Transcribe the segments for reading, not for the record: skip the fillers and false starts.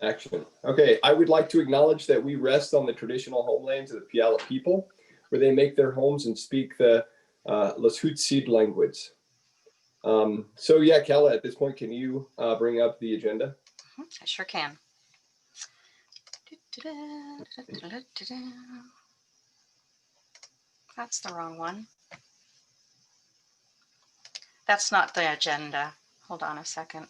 Action. Okay, I would like to acknowledge that we rest on the traditional homelands of the Puyallup people, where they make their homes and speak the Lashutseed language. So yeah, Kala, at this point, can you bring up the agenda? I sure can. That's the wrong one. That's not the agenda. Hold on a second.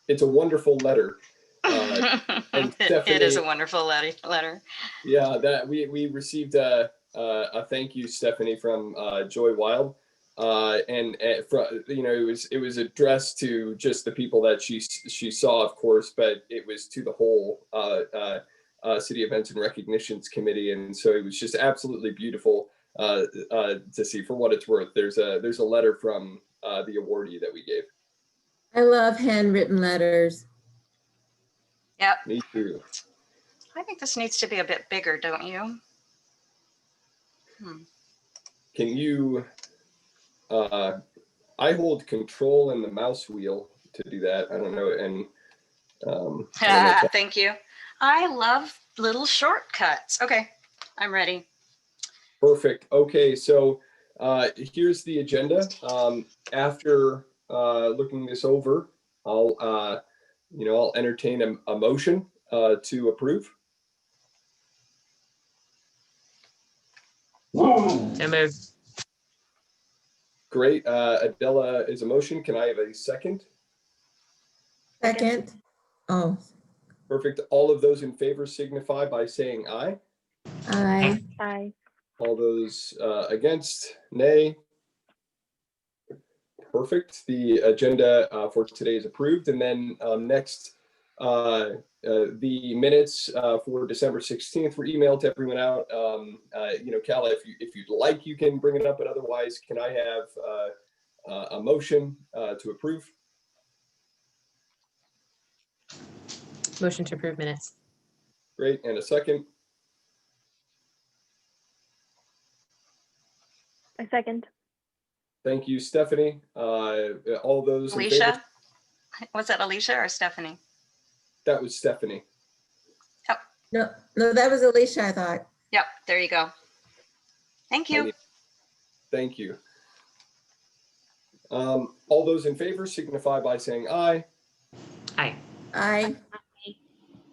It's a wonderful letter. And Stephanie, it is a wonderful letter. Yeah, that we received a thank you, Stephanie, from Joy Wild, and from, you know, it was addressed to just the people that she saw, of course, but it was to the whole City Events and Recognitions Committee, and so it was just absolutely beautiful to see. For what it's worth, there's a letter from the awardee that we gave. I love handwritten letters. Yep. Me too. I think this needs to be a bit bigger, don't you? Can you, I hold control in the mouse wheel to do that. I don't know. And thank you. I love little shortcuts. Okay, I'm ready. Perfect. Okay, so here's the agenda. After looking this over, I'll entertain a motion to approve. So moved. Great. Adela is a motion. Can I have a second? Second. Oh. Perfect. All of those in favor signify by saying aye. Aye. Aye. All those against, nay. Perfect. The agenda for today is approved. And then next, the minutes for December 16th were emailed to everyone out. Kala, if you'd like, you can bring it up, but otherwise, can I have a motion to approve? Motion to approve minutes. Great. And a second? A second. Thank you, Stephanie. All those in favor? Alicia? Was that Alicia or Stephanie? That was Stephanie. Oh. No, that was Alicia, I thought. Yep, there you go. Thank you. Thank you. All those in favor signify by saying aye. Aye. Aye.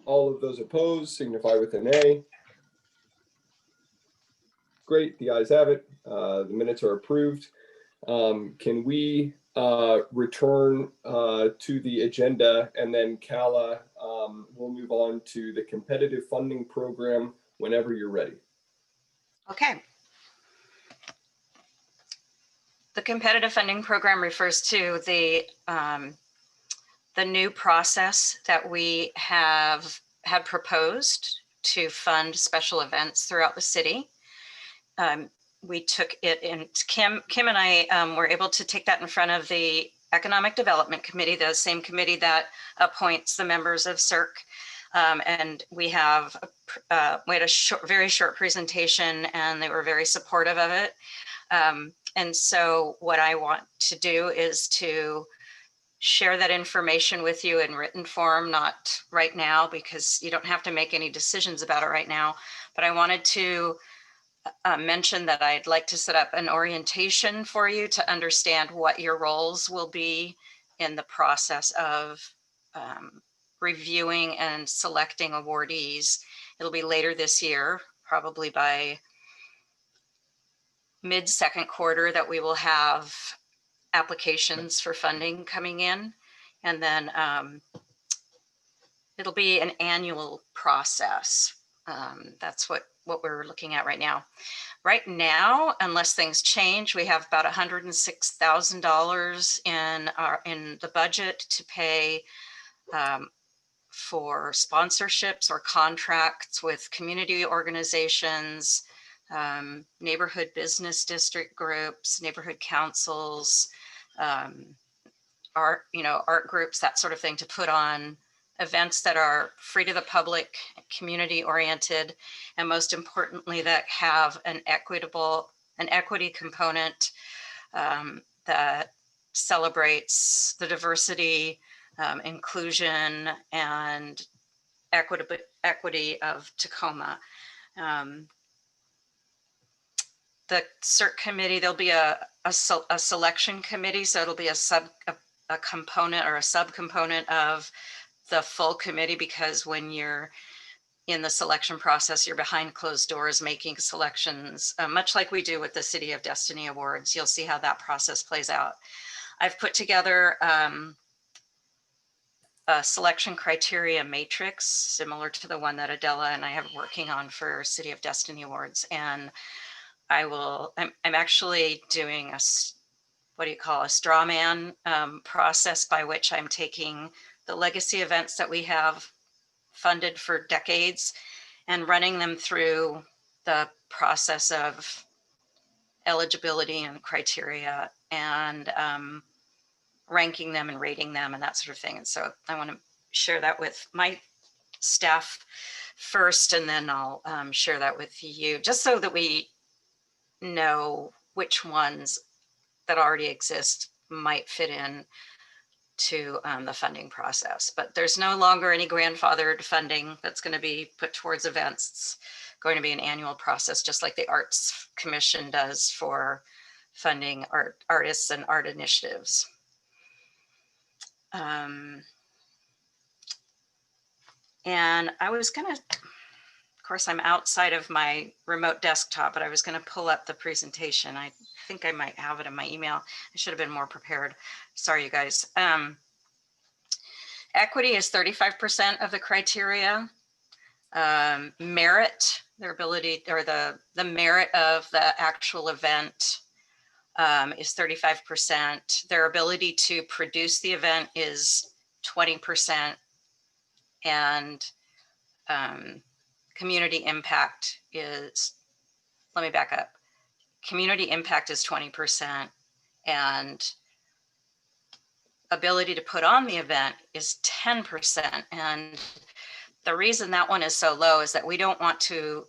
All of those opposed signify with a nay. Great, the ayes have it. The minutes are approved. Can we return to the agenda, and then Kala, we'll move on to the competitive funding program whenever you're ready. Okay. The competitive funding program refers to the new process that we have had proposed to fund special events throughout the city. We took it in, Kim and I were able to take that in front of the Economic Development Committee, the same committee that appoints the members of Cerc. And we had a very short presentation, and they were very supportive of it. And so what I want to do is to share that information with you in written form, not right now, because you don't have to make any decisions about it right now. But I wanted to mention that I'd like to set up an orientation for you to understand what your roles will be in the process of reviewing and selecting awardees. It'll be later this year, probably by mid-second quarter, that we will have applications for funding coming in. And then it'll be an annual process. That's what we're looking at right now. Right now, unless things change, we have about $106,000 in the budget to pay for sponsorships or contracts with community organizations, neighborhood business district groups, neighborhood councils, art groups, that sort of thing, to put on events that are free to the public, community oriented, and most importantly, that have an equity component that celebrates the diversity inclusion and equity of Tacoma. The Cerc committee, there'll be a selection committee, so it'll be a component or a subcomponent of the full committee, because when you're in the selection process, you're behind closed doors making selections, much like we do with the City of Destiny Awards. You'll see how that process plays out. I've put together a selection criteria matrix similar to the one that Adela and I have working on for City of Destiny Awards. And I'm actually doing what do you call a straw man process, by which I'm taking the legacy events that we have funded for decades and running them through the process of eligibility and criteria, and ranking them and rating them and that sort of thing. And so I want to share that with my staff first, and then I'll share that with you, just so that we know which ones that already exist might fit in to the funding process. But there's no longer any grandfathered funding that's going to be put towards events. It's going to be an annual process, just like the Arts Commission does for funding artists and art initiatives. And I was going to, of course, I'm outside of my remote desktop, but I was going to pull up the presentation. I think I might have it in my email. I should have been more prepared. Sorry, you guys. Equity is 35% of the criteria. Merit, their ability, or the merit of the actual event is 35%. Their ability to produce the event is 20%. And community impact is, let me back up. Community impact is 20%, and ability to put on the event is 10%. And the reason that one is so low is that we don't want to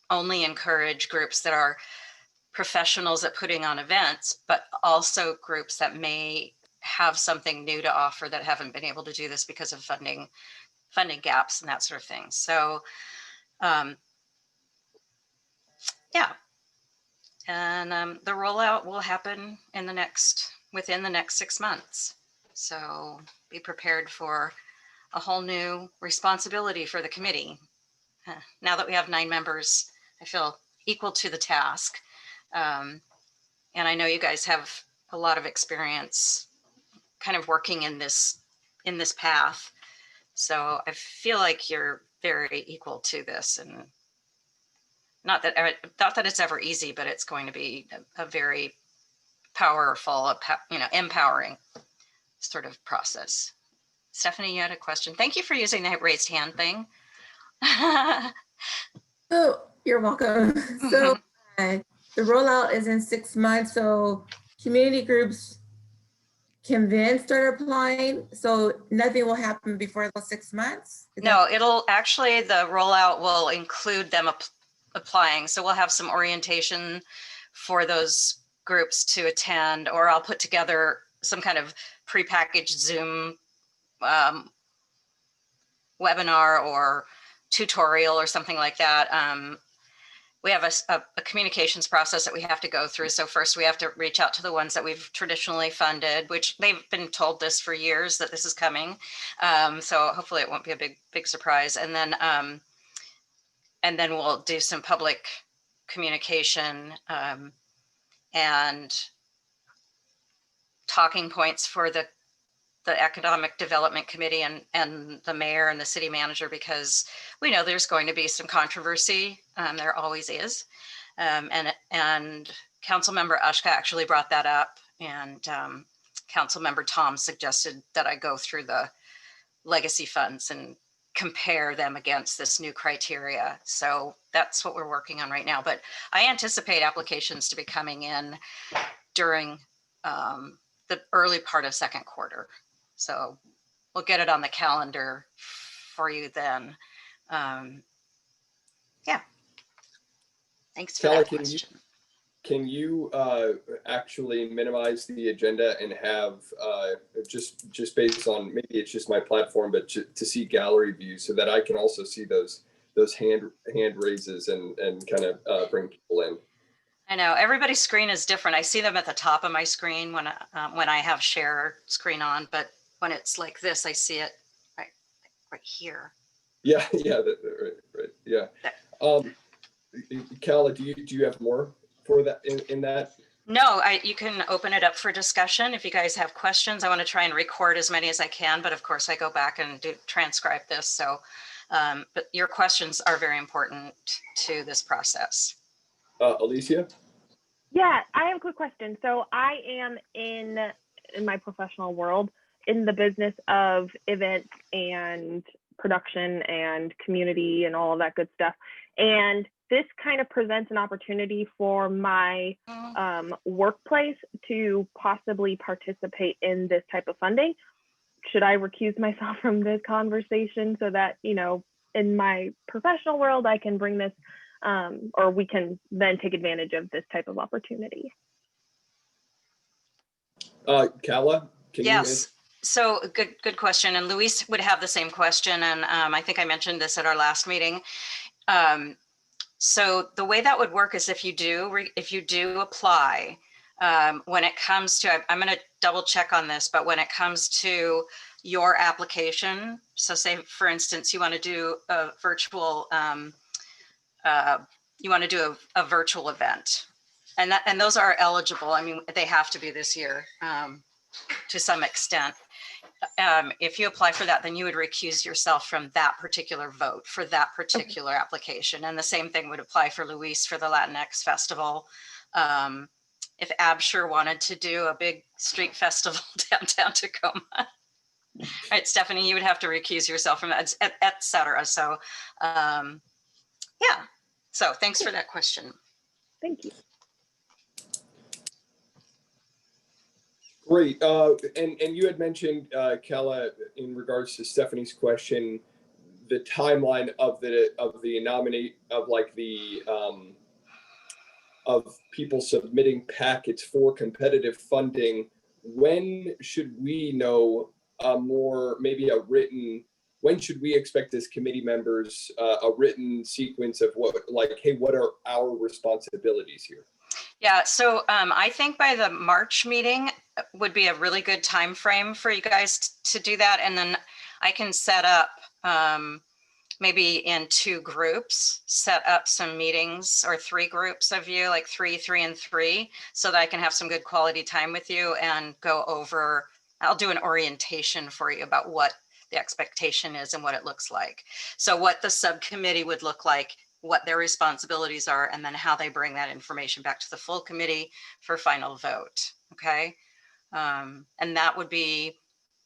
only encourage groups that are professionals at putting on events, but also groups that may have something new to offer that haven't been able to do this because of funding gaps and that sort of thing. So yeah, and the rollout will happen within the next 6 months. So be prepared for a whole new responsibility for the committee. Now that we have 9 members, I feel equal to the task. And I know you guys have a lot of experience kind of working in this path. So I feel like you're very equal to this, and not that it's ever easy, but it's going to be a very powerful, empowering sort of process. Stephanie, you had a question. Thank you for using the raised hand thing. So you're welcome. So the rollout is in 6 months. So community groups can then start applying. So nothing will happen before those 6 months. No, it'll actually, the rollout will include them applying. So we'll have some orientation for those groups to attend, or I'll put together some kind of prepackaged Zoom webinar or tutorial or something like that. We have a communications process that we have to go through. So first we have to reach out to the ones that we've traditionally funded, which they've been told this for years that this is coming. So hopefully it won't be a big surprise. And then we'll do some public communication and talking points for the Economic Development Committee and the mayor and the city manager, because we know there's going to be some controversy. There always is. And Councilmember Ushka actually brought that up, and Councilmember Tom suggested that I go through the legacy funds and compare them against this new criteria. So that's what we're working on right now. But I anticipate applications to be coming in during the early part of second quarter. So we'll get it on the calendar for you then. Yeah. Thanks for Kelly, that question. can you actually minimize the agenda and have just based on, maybe it's just my platform, but to see gallery views so that I can also see those hand raises and kind of bring people in. I know everybody's screen is different. I see them at the top of my screen when I have share screen on, but when it's like this, I see it right here. Yeah, yeah, right, yeah. Kala, do you have more for that in that? No, you can open it up for discussion. If you guys have questions, I want to try and record as many as I can, but of course I go back and transcribe this. So, but your questions are very important to this process. Alicia? Yeah, I have a quick question. So I am in my professional world in the business of events and production and community and all of that good stuff. And this kind of presents an opportunity for my workplace to possibly participate in this type of funding. Should I recuse myself from this conversation so that, you know, in my professional world, I can bring this or we can then take advantage of this type of opportunity? Kala, can you answer? Yes. So good question. And Luis would have the same question. And I think I mentioned this at our last meeting. So the way that would work is if you do apply, when it comes to, I'm going to double check on this, but when it comes to your application, so say for instance, you want to do a virtual, a virtual event, and those are eligible. I mean, they have to be this year to some extent. If you apply for that, then you would recuse yourself from that particular vote for that particular application. And the same thing would apply for Luis for the Latinx Festival. If Absher wanted to do a big street festival downtown Tacoma, right, Stephanie, you would have to recuse yourself from that, et cetera. So, yeah. So thanks for that question. Thank you. Great. And you had mentioned, Kala, in regards to Stephanie's question, the timeline of the nominate of like the of people submitting packets for competitive funding. When should we know more, maybe a written? When should we expect as committee members a written sequence of what, like, hey, what are our responsibilities here? Yeah, so I think by the March meeting would be a really good time frame for you guys to do that. And then I can set up maybe in 2 groups, set up some meetings, or 3 groups of you, like 3, 3, and 3, so that I can have some good quality time with you and go over, I'll do an orientation for you about what the expectation is and what it looks like. So what the subcommittee would look like, what their responsibilities are, and then how they bring that information back to the full committee for final vote. Okay. And that would be,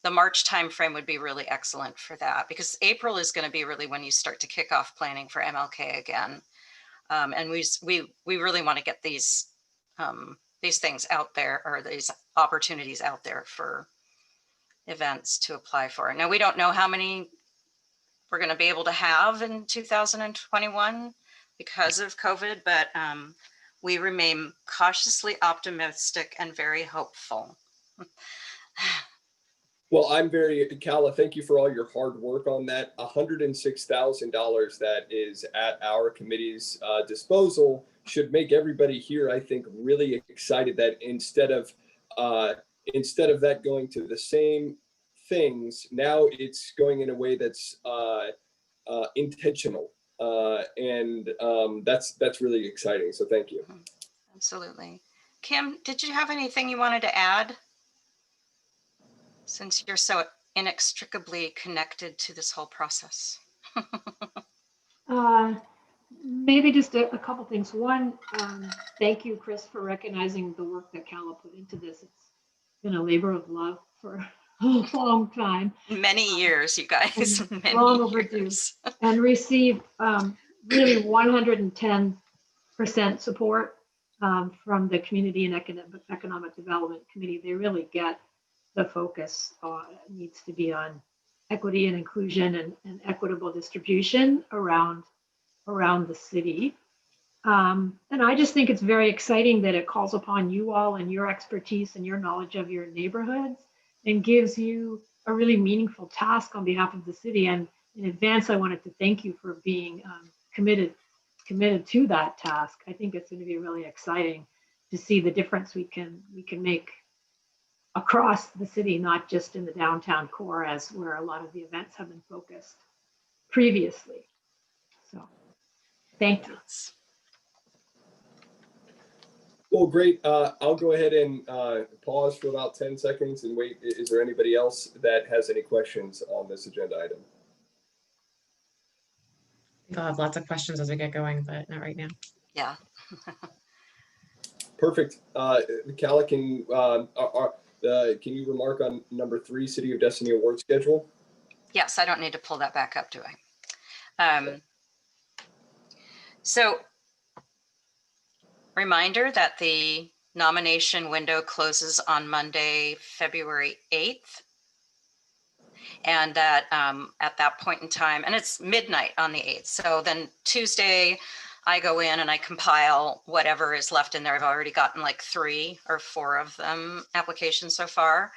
the March timeframe would be really excellent for that, because April is going to be really when you start to kick off planning for MLK again. And we really want to get these things out there, or these opportunities out there for events to apply for. Now, we don't know how many we're going to be able to have in 2021 because of COVID, but we remain cautiously optimistic and very hopeful. Well, I'm very, Kala, thank you for all your hard work on that. $106,000 that is at our committee's disposal should make everybody here, I think, really excited that instead of that going to the same things, now it's going in a way that's intentional, and that's really exciting. So thank you. Absolutely. Kim, did you have anything you wanted to add, since you're so inextricably connected to this whole process? Maybe just a couple things. One, thank you, Chris, for recognizing the work that Kala put into this. It's been a labor of love for a long time. Many years, you guys. Many long overdue. years. And received really 110% support from the Community and Economic Development Committee. They really get the focus needs to be on equity and inclusion and equitable distribution around the city. And I just think it's very exciting that it calls upon you all and your expertise and your knowledge of your neighborhoods and gives you a really meaningful task on behalf of the city. And in advance, I wanted to thank you for being committed to that task. I think it's going to be really exciting to see the difference we can make across the city, not just in the downtown core, as where a lot of the events have been focused previously. So, thank you. Well, great. I'll go ahead and pause for about 10 seconds and wait. Is there anybody else that has any questions on this agenda item? I think I'll have lots of questions as we get going, but not right now. Yeah. Perfect. Calla, can you remark on number 3, City of Destiny award schedule? Yes, I don't need to pull that back up, do I? So reminder that the nomination window closes on Monday, February 8th. And that at that point in time, and it's midnight on the 8th. So then Tuesday, I go in and I compile whatever is left in there. I've already gotten like 3 or 4 of them applications so far.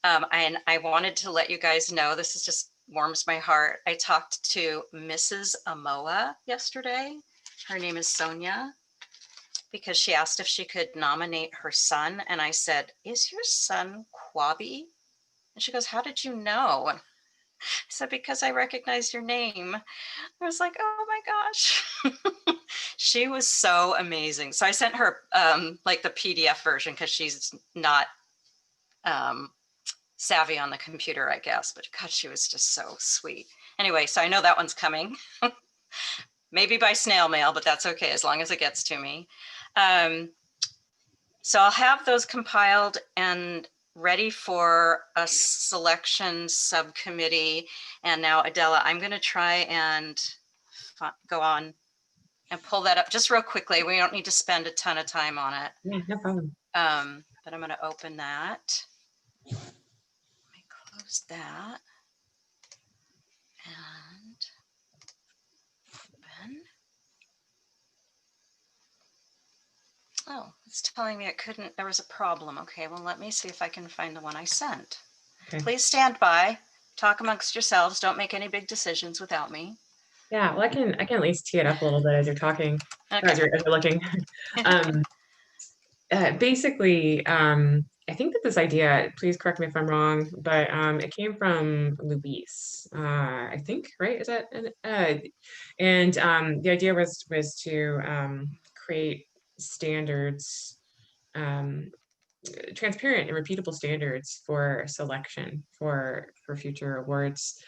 And I wanted to let you guys know, this is just warms my heart. I talked to Mrs. Amoa yesterday. Her name is Sonia, because she asked if she could nominate her son. And I said, is your son Kwabi? And she goes, how did you know? I said, because I recognized your name. I was like, oh my gosh. She was so amazing. So I sent her like the PDF version because she's not savvy on the computer, I guess. But God, she was just so sweet. Anyway, so I know that one's coming. Maybe by snail mail, but that's okay as long as it gets to me. So I'll have those compiled and ready for a selection subcommittee. And now, Adela, I'm going to try and go on and pull that up just real quickly. We don't need to spend a ton of time on it. Yeah, no problem. But I'm going to open that. Let me close that. And open. Oh, it's telling me it couldn't, there was a problem. Okay, well, let me see if I can find the one I sent. Okay. Please stand by, talk amongst yourselves. Don't make any big decisions without me. Yeah, well, I can at least tee it up a little bit as you're talking, or Okay. as you're looking. Basically, I think that this idea, please correct me if I'm wrong, but it came from Luis, I think, right? Is that, and the idea was to create standards, transparent and repeatable standards for selection for future awards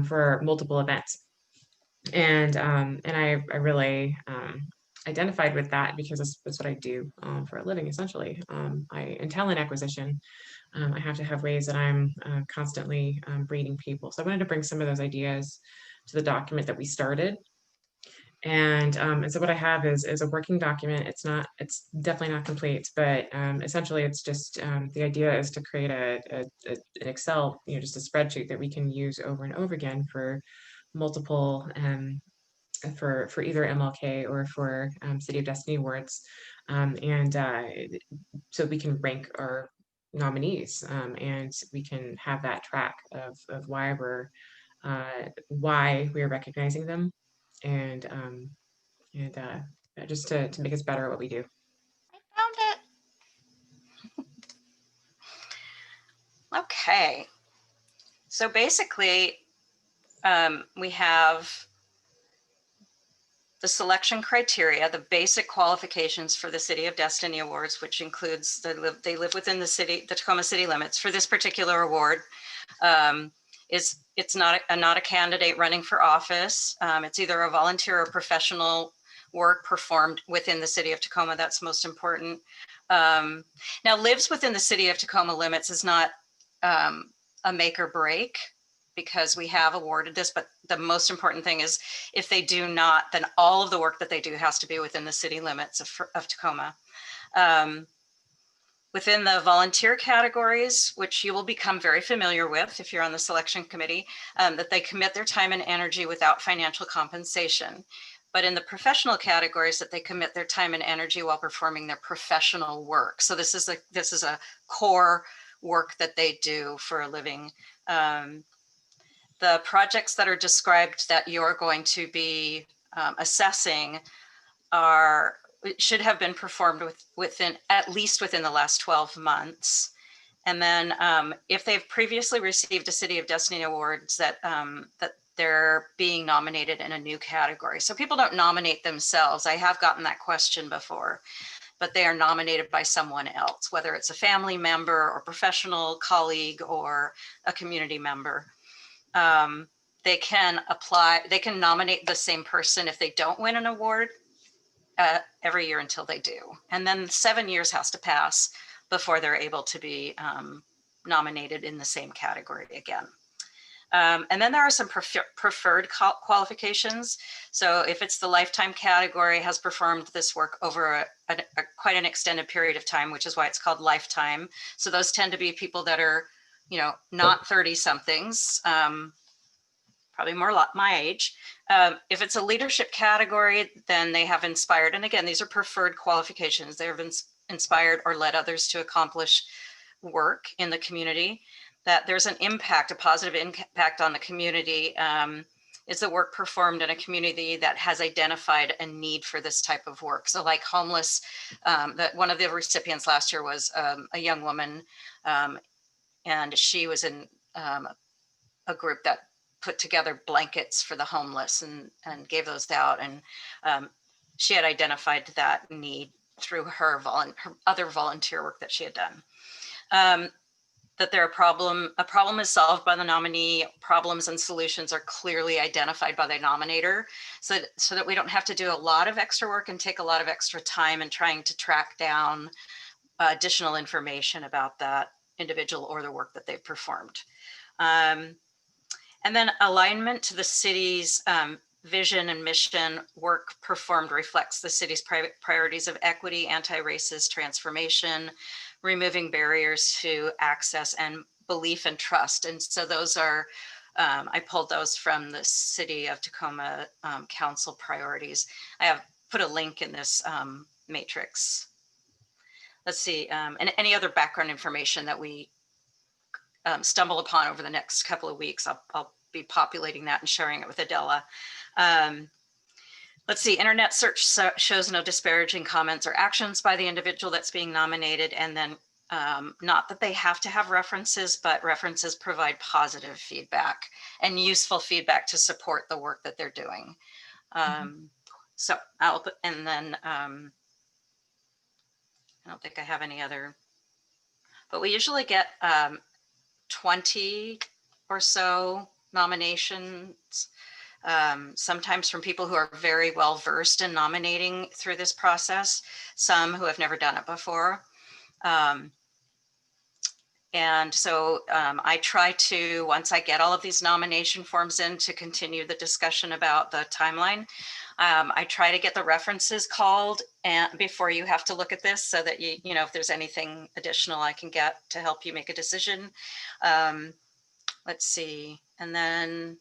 for multiple events. And I really identified with that because that's what I do for a living, essentially. In talent acquisition, I have to have ways that I'm constantly breeding people. So I wanted to bring some of those ideas to the document that we started. And so what I have is a working document. It's definitely not complete, but essentially it's just the idea is to create an Excel, just a spreadsheet that we can use over and over again for multiple for either MLK or for City of Destiny Awards, and so we can rank our nominees, and we can have that track of why we're recognizing them, and just to make us better at what we do. I found it. Okay. So basically, we have the selection criteria, the basic qualifications for the City of Destiny Awards, which includes they live within the Tacoma city limits. For this particular award, it's not a candidate running for office. It's either a volunteer or professional work performed within the City of Tacoma. That's most important. Now, lives within the City of Tacoma limits is not a make or break, because we have awarded this, but the most important thing is if they do not, then all of the work that they do has to be within the city limits of Tacoma. Within the volunteer categories, which you will become very familiar with if you're on the selection committee, that they commit their time and energy without financial compensation. but in the professional categories that they commit their time and energy while performing their professional work. So this is a core work that they do for a living. The projects that are described that you're going to be assessing should have been performed within at least within the last 12 months. And then if they've previously received a City of Destiny Awards, that they're being nominated in a new category. So people don't nominate themselves. I have gotten that question before, but they are nominated by someone else, whether it's a family member or professional colleague or a community member. They can nominate the same person if they don't win an award every year until they do. And then 7 years has to pass before they're able to be nominated in the same category again. And then there are some preferred qualifications. So if it's the lifetime category, has performed this work over quite an extended period of time, which is why it's called lifetime. So those tend to be people that are, not 30 somethings, probably more my age. If it's a leadership category, then they have inspired. And again, these are preferred qualifications. They have inspired or led others to accomplish work in the community. That there's an impact, a positive impact on the community. Is the work performed in a community that has identified a need for this type of work? So like homeless, that one of the recipients last year was a young woman, and she was in a group that put together blankets for the homeless and gave those out. And she had identified that need through her other volunteer work that she had done. That a problem is solved by the nominee, problems and solutions are clearly identified by the nominator, so that we don't have to do a lot of extra work and take a lot of extra time in trying to track down additional information about that individual or the work that they've performed. And then alignment to the city's vision and mission. Work performed reflects the city's priorities of equity, anti-racist transformation, removing barriers to access, and belief and trust. And so those are, I pulled those from the City of Tacoma Council priorities. I have put a link in this matrix. Let's see, and any other background information that we stumble upon over the next couple of weeks, I'll be populating that and sharing it with Adela. Let's see, internet search shows no disparaging comments or actions by the individual that's being nominated. And then not that they have to have references, but references provide positive feedback and useful feedback to support the work that they're doing. So I'll put, and then I don't think I have any other, but we usually get 20 or so nominations, sometimes from people who are very well versed in nominating through this process, some who have never done it before. And so I try to, once I get all of these nomination forms in, to continue the discussion about the timeline. I try to get the references called before you have to look at this, so that you know if there's anything additional I can get to help you make a decision. Let's see, and then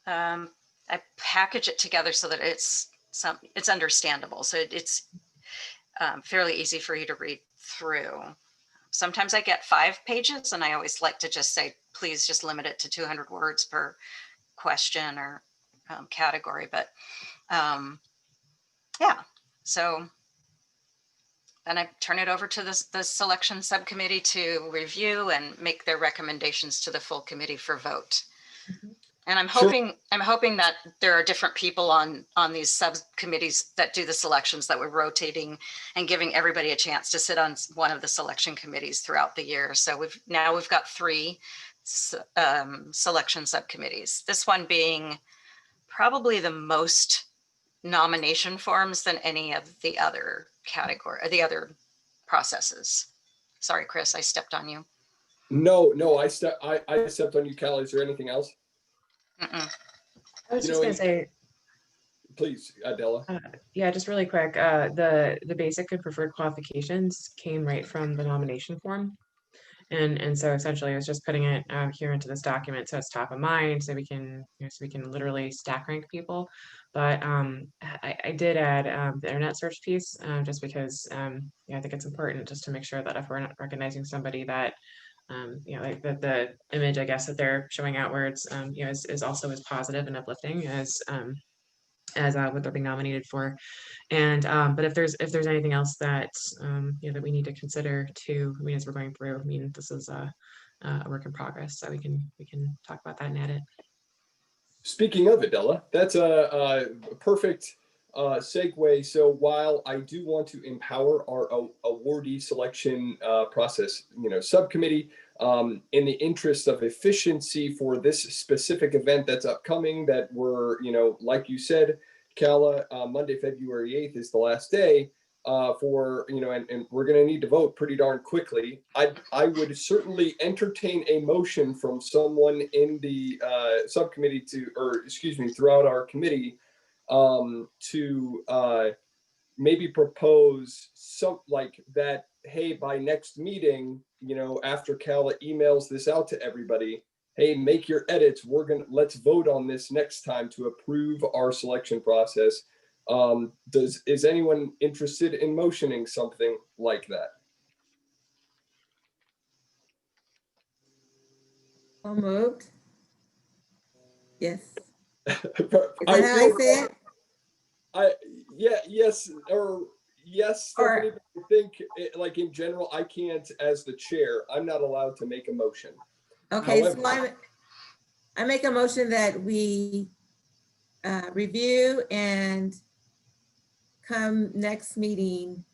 I package it together so that it's understandable. So it's fairly easy for you to read through. Sometimes I get 5 pages, and I always like to just say, please just limit it to 200 words per question or category. But yeah, so then I turn it over to the selection subcommittee to review and make their recommendations to the full committee for vote. Mhm. And I'm hoping that there are different people on these subcommittees that do the selections, that we're rotating and giving everybody a chance to sit on one of the selection committees throughout the year. So we've got 3 selection subcommittees. This one being probably the most nomination forms than any of the other category, or the other processes. Sorry, Chris, I stepped on you. No, I stepped on you, Callie. Is there anything else? Mm-mm. I was just gonna say, Please, Adela. yeah, just really quick, the basic and preferred qualifications came right from the nomination form. And so essentially I was just putting it here into this document so it's top of mind, so we can, so we can literally stack rank people. But I did add the internet search piece just because I think it's important just to make sure that if we're not recognizing somebody that like the image, I guess, that they're showing outwards, is also as positive and uplifting as what they're being nominated for. And but if there's anything else that that we need to consider too, I mean, as we're going through, I mean, this is a work in progress, so we can talk about that and add it. Speaking of Adela, that's a perfect segue. So while I do want to empower our awardee selection process, subcommittee, in the interest of efficiency for this specific event that's upcoming, that we're, like you said, Kala, Monday, February 8th is the last day for, and we're going to need to vote pretty darn quickly. I would certainly entertain a motion from someone in the subcommittee throughout our committee to maybe propose some like that, hey, by next meeting, after Kala emails this out to everybody, hey, make your edits. Let's vote on this next time to approve our selection process. Is anyone interested in motioning something like that? So moved. Yes. Is that I how I say it? yes, Stephanie, but I think like in general, I can't, as the chair, I'm not allowed to make a motion. Okay, However, so I make a motion that we review and come next meeting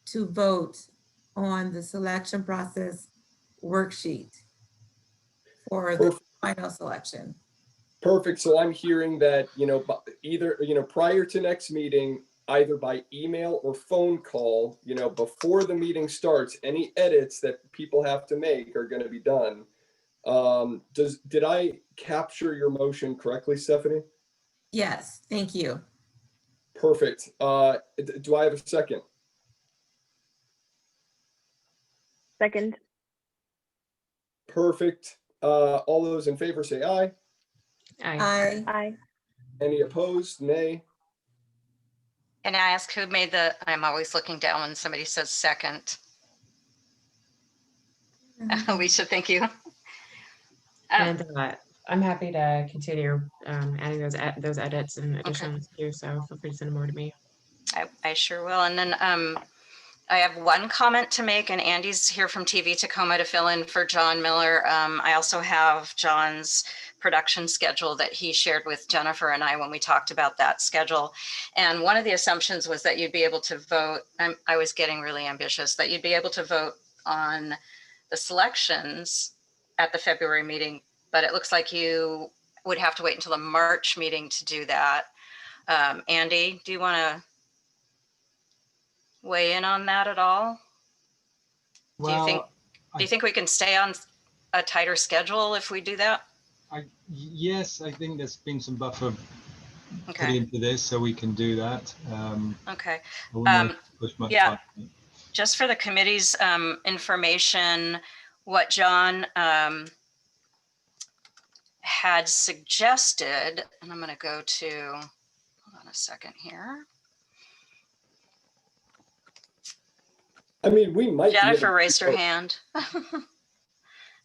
to vote on the selection process worksheet for the final selection. Perfect. So I'm hearing that, either, prior to next meeting, either by email or phone call, before the meeting starts, any edits that people have to make are going to be done. Did I capture your motion correctly, Stephanie? Yes, thank you. Perfect. Do I have a second? Second. Perfect. All those in favor say aye. Aye. Aye. Any opposed? Nay. And I ask who made the, I'm always looking down when somebody says second. Alicia, thank you. And I'm happy to continue adding those edits and additions too, so feel free to send them over to me. I sure will. And then I have one comment to make, and Andy's here from TV Tacoma to fill in for John Miller. I also have John's production schedule that he shared with Jennifer and I when we talked about that schedule. And one of the assumptions was that you'd be able to vote. I was getting really ambitious, that you'd be able to vote on the selections at the February meeting, but it looks like you would have to wait until the March meeting to do that. Andy, do you want to weigh in on that at all? Well, do you think we can stay on a tighter schedule if we do that? Yes, I think there's been some buffer put Okay. into this, so we can do that. Okay. I wouldn't like to push much Yeah. on it. Just for the committee's information, what John had suggested, and I'm going to go to, hold on a second here. I mean, we might. Jennifer raised her hand.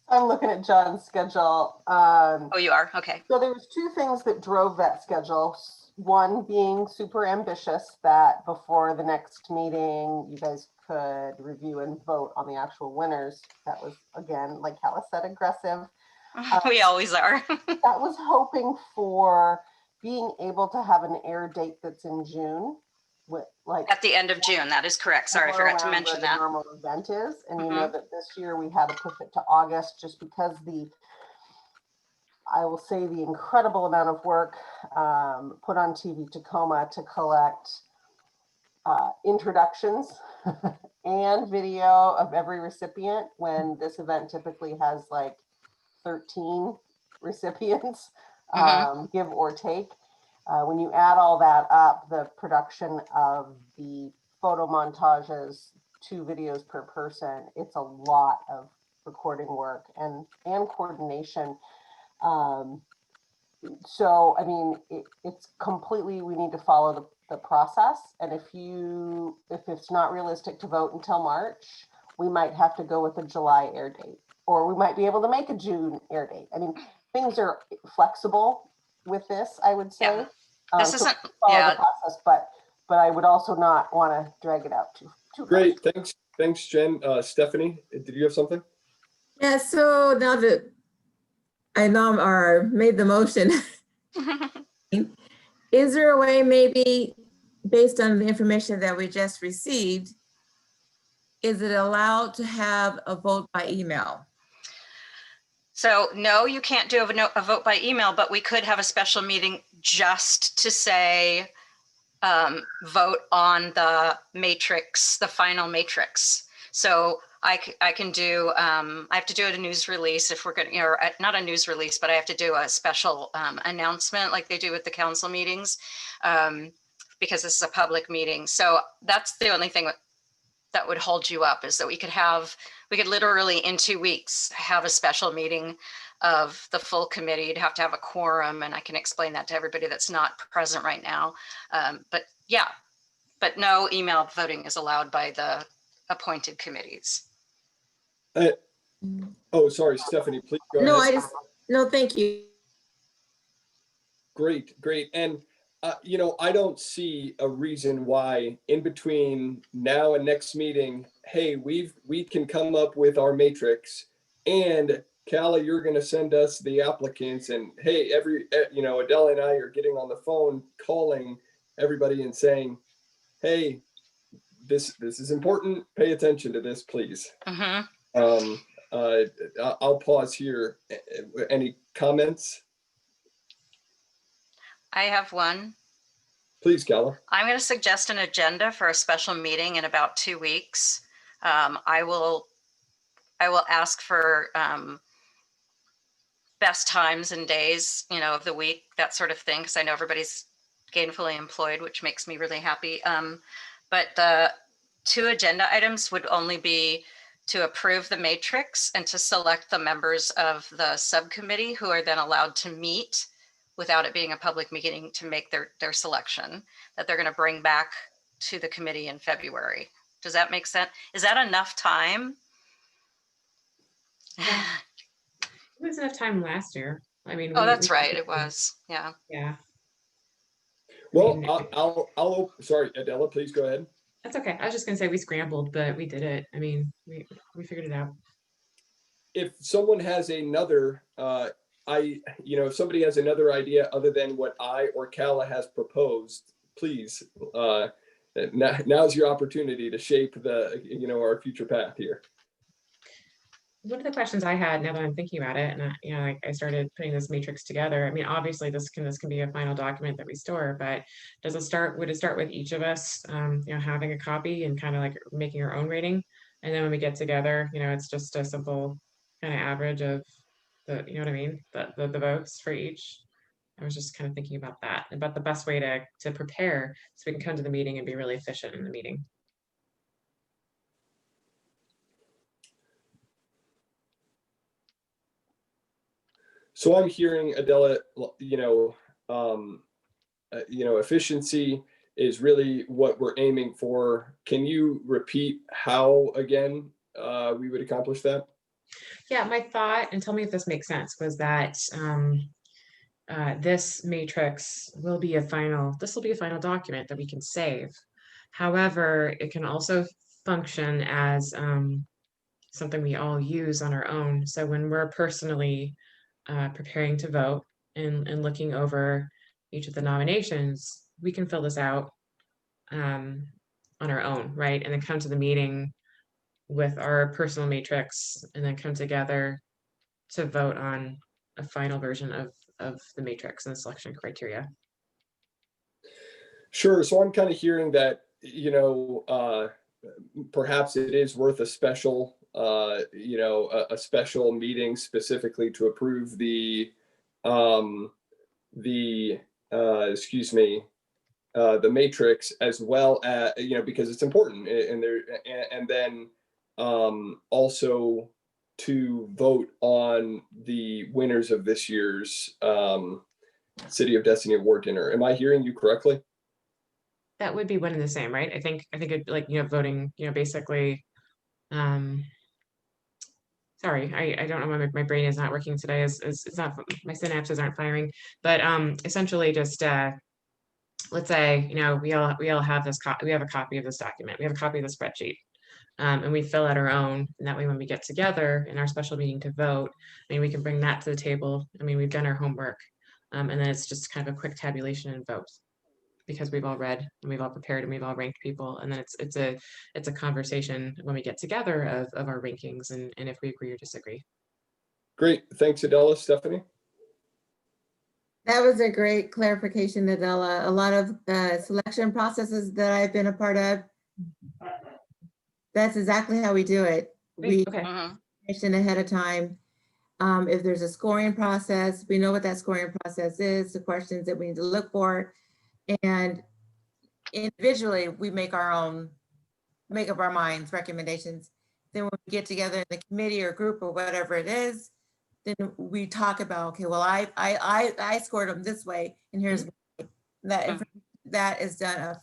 I'm looking at John's schedule. Oh, you are? Okay. So there was two things that drove that schedule. One being super ambitious, that before the next meeting, you guys could review and vote on the actual winners. That was, again, like Kala said, aggressive. We always are. That was hoping for being able to have an air date that's in June. At the end of June, that is correct. Sorry, I forgot to mention that. The normal event is, and you know that this year we had to push it to August just because I will say the incredible amount of work put on TV Tacoma to collect introductions and video of every recipient, when this event typically has like 13 recipients, give or take. When you add all that up, the production of the photo montages, 2 videos per person, it's a lot of recording work and coordination. So, I mean, it's completely, we need to follow the process. And if it's not realistic to vote until March, we might have to go with a July air date, or we might be able to make a June air date. I mean, things are flexible with this, I would say. Yeah. This So isn't, follow yeah. the process, but I would also not want to drag it out too Great, thanks, Jen. Stephanie, did you have something? Yeah, so now that I made the motion, is there a way, maybe based on the information that we just received, is it allowed to have a vote by email? So no, you can't do a vote by email, but we could have a special meeting just to say, vote on the matrix, the final matrix. So I can do, I have to do a news release if we're going to, or not a news release, but I have to do a special announcement like they do with the council meetings, because this is a public meeting. So that's the only thing that would hold you up, is that we could literally in 2 weeks have a special meeting of the full committee. You'd have to have a quorum, and I can explain that to everybody that's not present right now. But yeah, but no email voting is allowed by the appointed committees. Oh, sorry, Stephanie, please go ahead. No, thank you. Great. And, I don't see a reason why in between now and next meeting, hey, we can come up with our matrix, and Callie, you're going to send us the applicants, and hey, Adele and I are getting on the phone, calling everybody and saying, hey, this is important. Pay attention to this, please. Mm-hmm. I'll pause here. Any comments? I have one. Please, Calla. I'm going to suggest an agenda for a special meeting in about 2 weeks. I will ask for best times and days, of the week, that sort of thing, because I know everybody's gainfully employed, which makes me really happy. But the 2 agenda items would only be to approve the matrix and to select the members of the subcommittee who are then allowed to meet without it being a public meeting to make their selection that they're going to bring back to the committee in February. Does that make sense? Is that enough time? Yeah. It was enough time last year. I mean, Oh, that's right. It was. Yeah. Yeah. Well, I'll sorry, Adela, please go ahead. That's okay. I was just gonna say we scrambled, but we did it. I mean, we figured it out. If someone has another, if somebody has another idea other than what I or Calla has proposed, please, now's your opportunity to shape our future path here. One of the questions I had, now that I'm thinking about it, and I started putting this matrix together. I mean, obviously this can be a final document that we store, but would it start with each of us, having a copy and kind of like making our own rating, and then when we get together, it's just a simple kind of average of the, you know what I mean, the votes for each. I was just kind of thinking about that, about the best way to prepare so we can come to the meeting and be really efficient in the meeting. So I'm hearing, Adela, efficiency is really what we're aiming for. Can you repeat how again we would accomplish that? Yeah, my thought, and tell me if this makes sense, was that this matrix will be a final document that we can save. However, it can also function as something we all use on our own. So when we're personally preparing to vote and looking over each of the nominations, we can fill this out on our own, right? And then come to the meeting with our personal matrix and then come together to vote on a final version of the matrix and the selection criteria. Sure. So I'm kind of hearing that, perhaps it is worth a special, a special meeting specifically to approve the matrix, as well as, because it's important, and then also to vote on the winners of this year's City of Destiny Award dinner. Am I hearing you correctly? That would be one and the same, right? I think it like, voting, basically, sorry, I don't know why my brain is not working today. It's not, my synapses aren't firing, but essentially just let's say, we all have this we have a copy of this document, we have a copy of the spreadsheet. And we fill out our own, and that way when we get together in our special meeting to vote, I mean, we can bring that to the table. I mean, we've done our homework, and then it's just kind of a quick tabulation and vote, because we've all read and we've all prepared and we've all ranked people, and then it's a conversation when we get together of our rankings and if we agree or disagree. Great, thanks Adela. Stephanie? That was a great clarification, Adela. A lot of selection processes that I've been a part of, that's exactly how we do it. We Okay. information ahead of time. If there's a scoring process, we know what that scoring process is, the questions that we need to look for, and individually we make up our minds, recommendations. Then when we get together in the committee or group or whatever it is, then we talk about, okay, well, I scored them this way, and here's why. That is done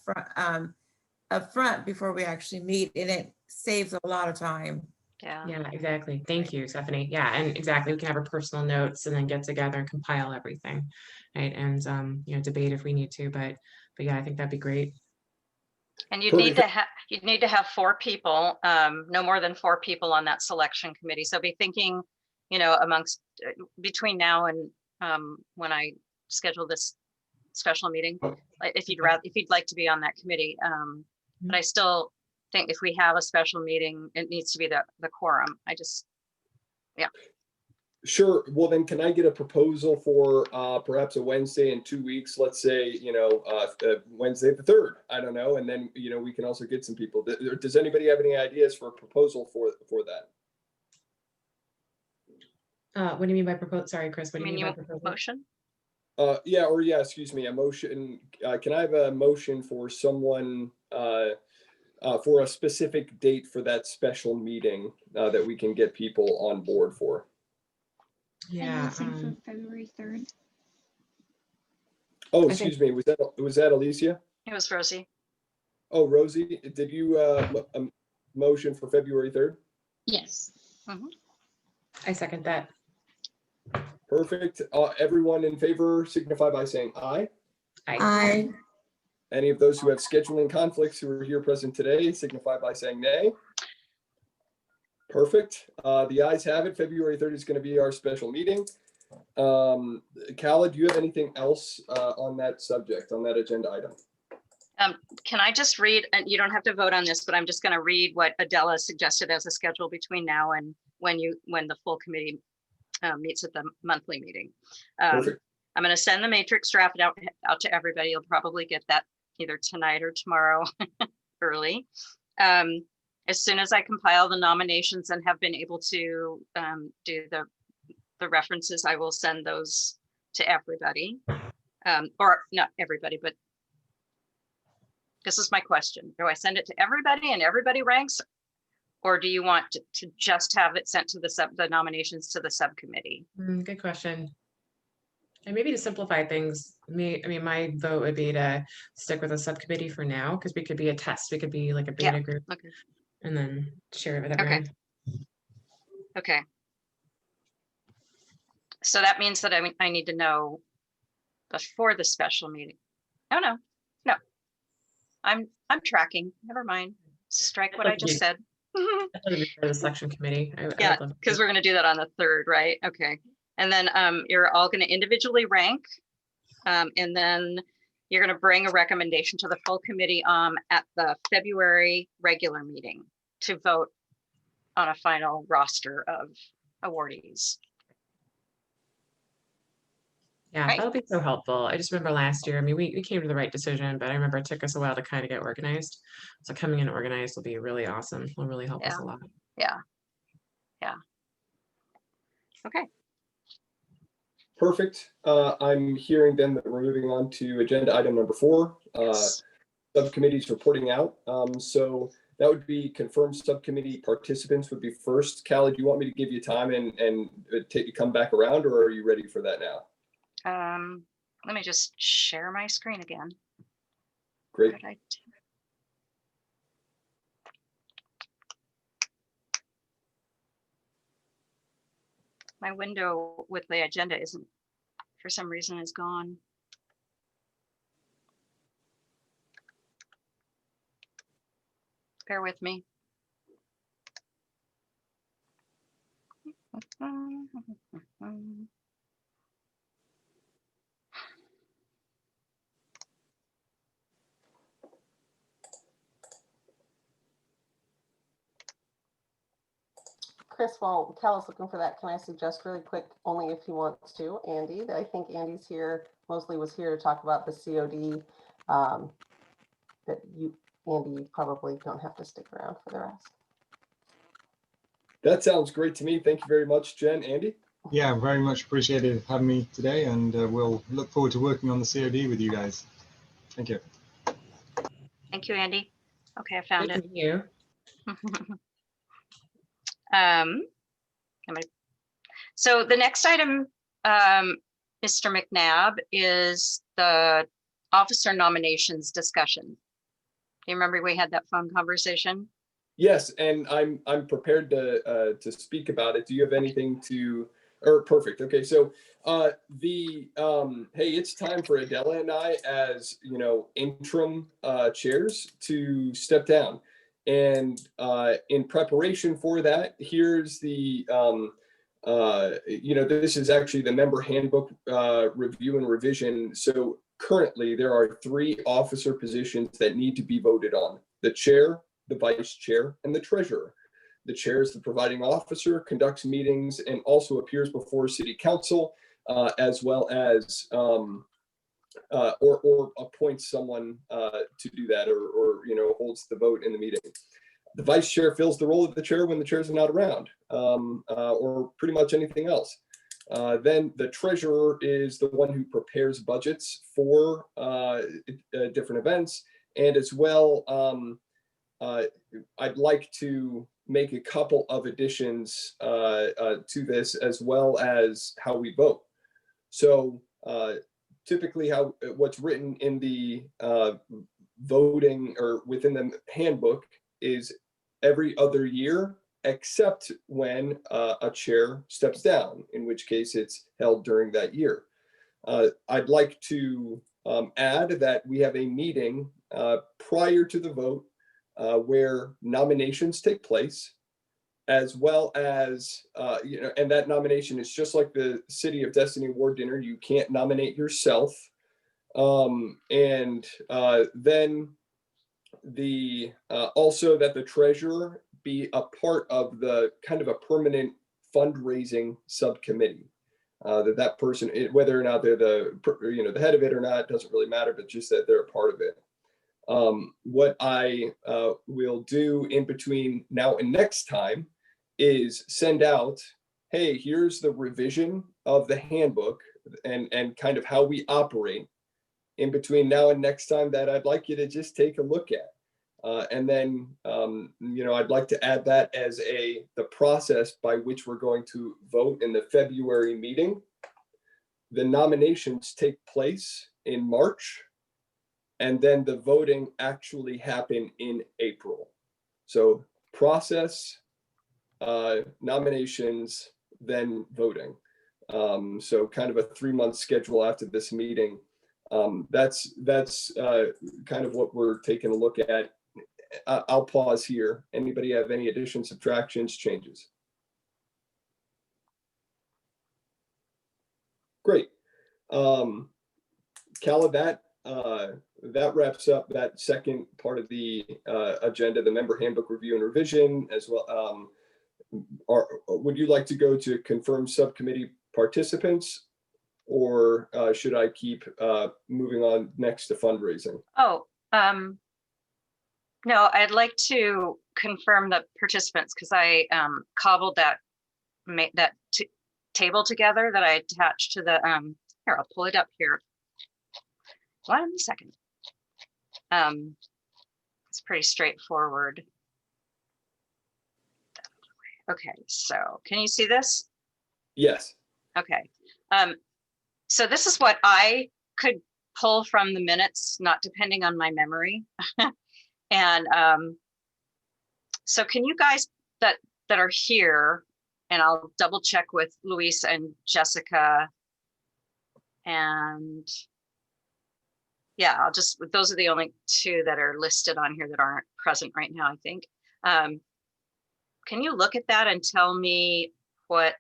up front before we actually meet, and it saves a lot of time. Yeah, exactly. Thank you, Stephanie. Yeah, and exactly, we can have our personal notes and then get together and compile everything, right? And debate if we need to, but yeah, I think that'd be great. And you'd need to have 4 people, no more than 4 people on that selection committee. So be thinking, amongst between now and when I schedule this special meeting, if you'd like to be on that committee. But I still think if we have a special meeting, it needs to be the quorum. Yeah. Sure. Well, then can I get a proposal for perhaps a Wednesday in 2 weeks? Let's say, Wednesday the 3rd, I don't know. And then, we can also get some people. Does anybody have any ideas for a proposal for that? What do you mean by proposal? Sorry, Chris, what do you mean by proposal? Motion? Excuse me, a motion. Can I have a motion for someone for a specific date for that special meeting that we can get people on board for? Yeah. For February 3rd. Oh, excuse me. Was that Alicia? It was Rosie. Oh, Rosie, did you motion for February 3rd? Yes. I second that. Perfect. Everyone in favor signify by saying aye. Aye. Any of those who have scheduling conflicts who are here present today signify by saying nay. Perfect. The ayes have it. February 3rd is going to be our special meeting. Kala, do you have anything else on that subject, on that agenda item? Can I just read, and you don't have to vote on this, but I'm just going to read what Adela suggested as a schedule between now and when the full committee meets at the monthly meeting. Perfect. I'm going to send the matrix draft out to everybody. You'll probably get that either tonight or tomorrow early. As soon as I compile the nominations and have been able to do the references, I will send those to everybody. Or not everybody, but this is my question. Do I send it to everybody and everybody ranks? Or do you want to just have it sent to the nominations to the subcommittee? Good question. And maybe to simplify things, my vote would be to stick with a subcommittee for now, because we could be a test. We could be like a beta group, Okay. and then share it with everyone. Okay. So that means that I need to know before the special meeting. Oh, no. I'm tracking. Never mind. Strike what I just said. I thought it'd be for the selection committee. Yeah, because we're going to do that on the 3rd, right? Okay. And then you're all going to individually rank, and then you're going to bring a recommendation to the full committee at the February regular meeting to vote on a final roster of awardees. Yeah, Right. that'll be so helpful. I just remember last year, we came to the right decision, but I remember it took us a while to kind of get organized. So coming in organized will be really awesome. Will really help us a lot. Yeah. Okay. Perfect. I'm hearing then that we're moving on to agenda item number 4, subcommittees reporting out. So that would be confirmed subcommittee participants would be first. Callie, do you want me to give you time and come back around, or are you ready for that now? Let me just share my screen again. Great. What did I do? My window with the agenda isn't, for some reason, is gone. Bear with me. Chris, while Cal is looking for that, can I suggest really quick, only if he wants to, Andy, that I think Andy's here, mostly was here to talk about the COD. That you, Andy, you probably don't have to stick around for the rest. That sounds great to me. Thank you very much, Jen. Andy? Yeah, very much appreciated having me today, and we'll look forward to working on the COD with you guys. Thank you. Thank you, Andy. Okay, I found it. Thank you. So the next item, Mr. McNabb, is the officer nominations discussion. Do you remember we had that phone conversation? Yes, and I'm prepared to speak about it. Do you have anything to? Or perfect. Okay, so hey, it's time for Adela and I, as you know, interim chairs, to step down. And in preparation for that, here's the this is actually the member handbook review and revision. So currently there are 3 officer positions that need to be voted on: the chair, the vice chair, and the treasurer. The chair is the presiding officer, conducts meetings, and also appears before city council, as well as or appoints someone to do that, or holds the vote in the meeting. The vice chair fills the role of the chair when the chairs are not around, or pretty much anything else. Then the treasurer is the one who prepares budgets for different events, and as well, I'd like to make a couple of additions to this, as well as how we vote. So typically what's written in the voting or within the handbook is every other year, except when a chair steps down, in which case it's held during that year. I'd like to add that we have a meeting prior to the vote where nominations take place, as well as, and that nomination is just like the City of Destiny Award dinner. You can't nominate yourself. And then also that the treasurer be a part of the kind of a permanent fundraising subcommittee. That person, whether or not they're the head of it or not, doesn't really matter, but just that they're a part of it. What I will do in between now and next time is send out, hey, here's the revision of the handbook and kind of how we operate in between now and next time, that I'd like you to just take a look at. And then, I'd like to add that as the process by which we're going to vote in the February meeting. The nominations take place in March, and then the voting actually happen in April. So process, nominations, then voting. So kind of a 3-month schedule after this meeting. That's kind of what we're taking a look at. I'll pause here. Anybody have any additions, subtractions, changes? Great. Calla, that wraps up that second part of the agenda, the member handbook review and revision, as well. Would you like to go to confirm subcommittee participants, or should I keep moving on next to fundraising? Oh, no, I'd like to confirm the participants, because I cobbled that table together that I attached to the, here, I'll pull it up here. 1 second. It's pretty straightforward. Okay, so can you see this? Yes. Okay. So this is what I could pull from the minutes, not depending on my memory. And so can you guys that are here, and I'll double check with Luis and Jessica. And yeah, I'll just, those are the only two that are listed on here that aren't present right now, I think. Can you look at that and tell me what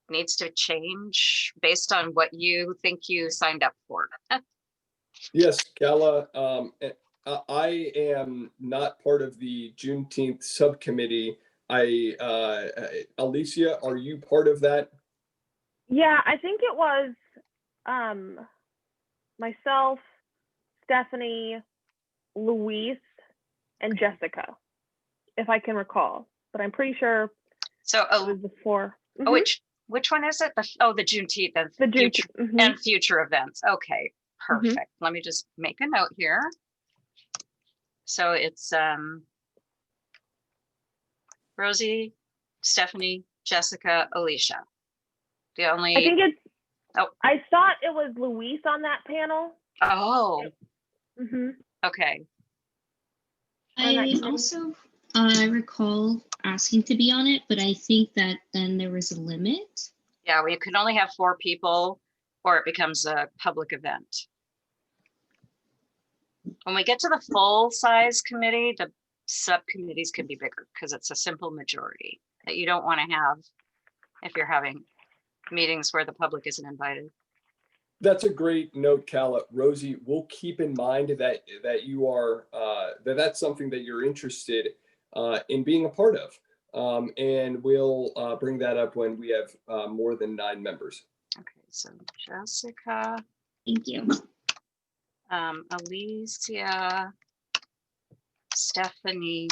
needs to change based on what you think you signed up for? Yes, Kala. I am not part of the Juneteenth subcommittee. Alicia, are you part of that? Yeah, I think it was myself, Stephanie, Luis, and Jessica, if I can recall. But I'm pretty sure So, it was the four. oh, which one is it? The Juneteenth and The future Juneteenth. and future events. Okay, perfect. Let me just make a note here. So it's Rosie, Stephanie, Jessica, Alicia. The only I think it's. Oh. I thought it was Luis on that panel. Oh. Okay. I also recall asking to be on it, but I think that then there was a limit. Yeah, we could only have 4 people, or it becomes a public event. When we get to the full size committee, the subcommittees can be bigger because it's a simple majority that you don't want to have if you're having meetings where the public isn't invited. That's a great note, Kala. Rosie, we'll keep in mind that you are that's something that you're interested in being a part of, and we'll bring that up when we have more than 9 members. Okay, so Jessica. Thank you. Alicia, Stephanie,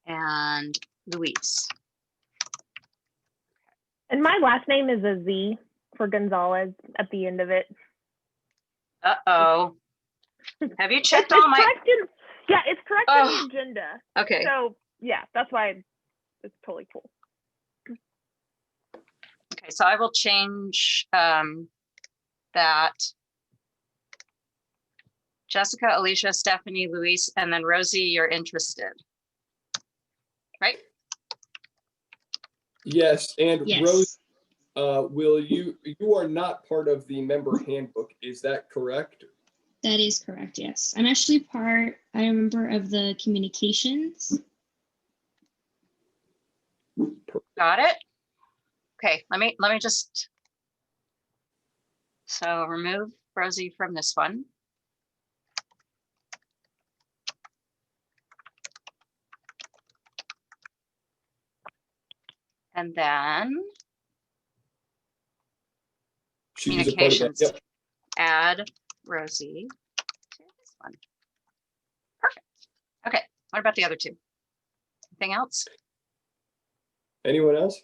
and Luis. And my last name is a Z for Gonzalez at the end of it. Uh-oh. Have you checked all my... Yeah, it's correct in the agenda. Okay. So yeah, that's why it's totally cool. Okay, so I will change that. Jessica, Alicia, Stephanie, Luis, and then Rosie, you're interested, right? Yes, and Yes. Rose, you are not part of the member handbook, is that correct? That is correct, yes. I'm actually I'm a member of the communications. Got it. Okay, let me just, so remove Rosie from this one. And then communications, yep. Add Rosie to this one. Perfect. Okay, what about the other 2? Anything else? Anyone else?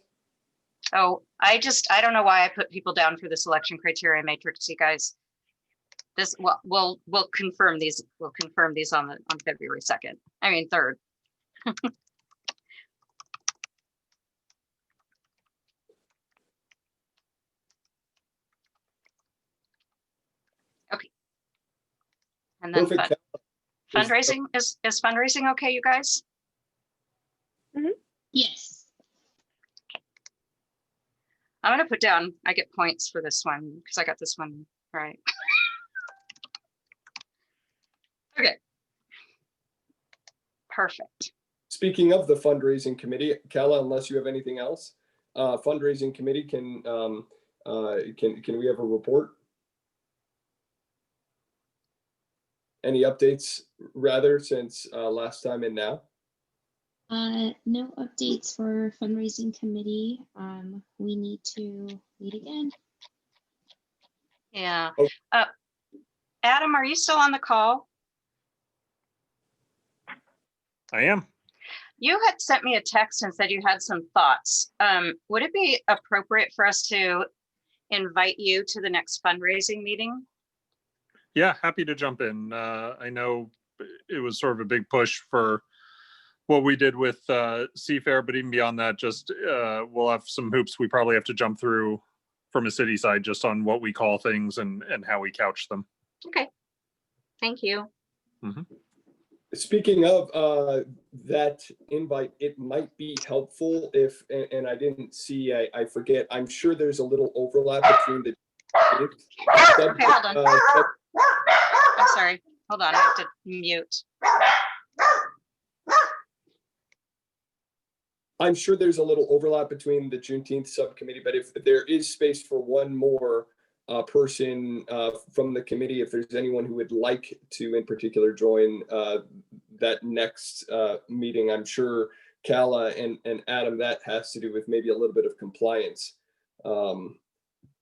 Oh, I don't know why I put people down for the selection criteria matrix, you guys. This, well, we'll confirm these. We'll confirm these on February 2nd. I mean 3rd. Okay. And then Perfect. fundraising is fundraising okay, you guys? Yes. I'm gonna put down, I get points for this one because I got this one right. Okay. Perfect. Speaking of the fundraising committee, Kala, unless you have anything else, fundraising committee can we have a report? Any updates rather since last time and now? No updates for fundraising committee. We need to meet again. Yeah. Adam, are you still on the call? I am. You had sent me a text and said you had some thoughts. Would it be appropriate for us to invite you to the next fundraising meeting? Yeah, happy to jump in. I know it was sort of a big push for what we did with Seafair, but even beyond that, just we'll have some hoops we probably have to jump through from a city side just on what we call things and how we couch them. Okay, thank you. Mm-hmm. Speaking of that invite, it might be helpful if, and I didn't see, I forget, I'm sure there's a little overlap between the. Okay, hold on. I'm sorry. Hold on, I have to mute. I'm sure there's a little overlap between the Juneteenth subcommittee, but if there is space for one more person from the committee, if there's anyone who would like to in particular join that next meeting, I'm sure Kala and Adam, that has to do with maybe a little bit of compliance.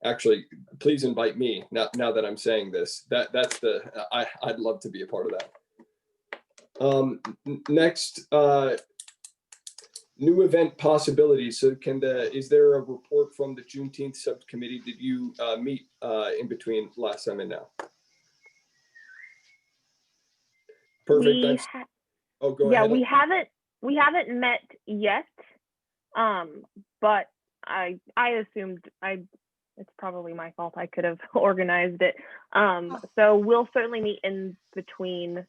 Actually, please invite me now that I'm saying this. That's I'd love to be a part of that. Next, new event possibilities. So is there a report from the Juneteenth subcommittee? Did you meet in between last time and now? Perfect. Oh, go ahead. Yeah, we haven't met yet. But I assumed it's probably my fault. I could have organized it. So we'll certainly meet in between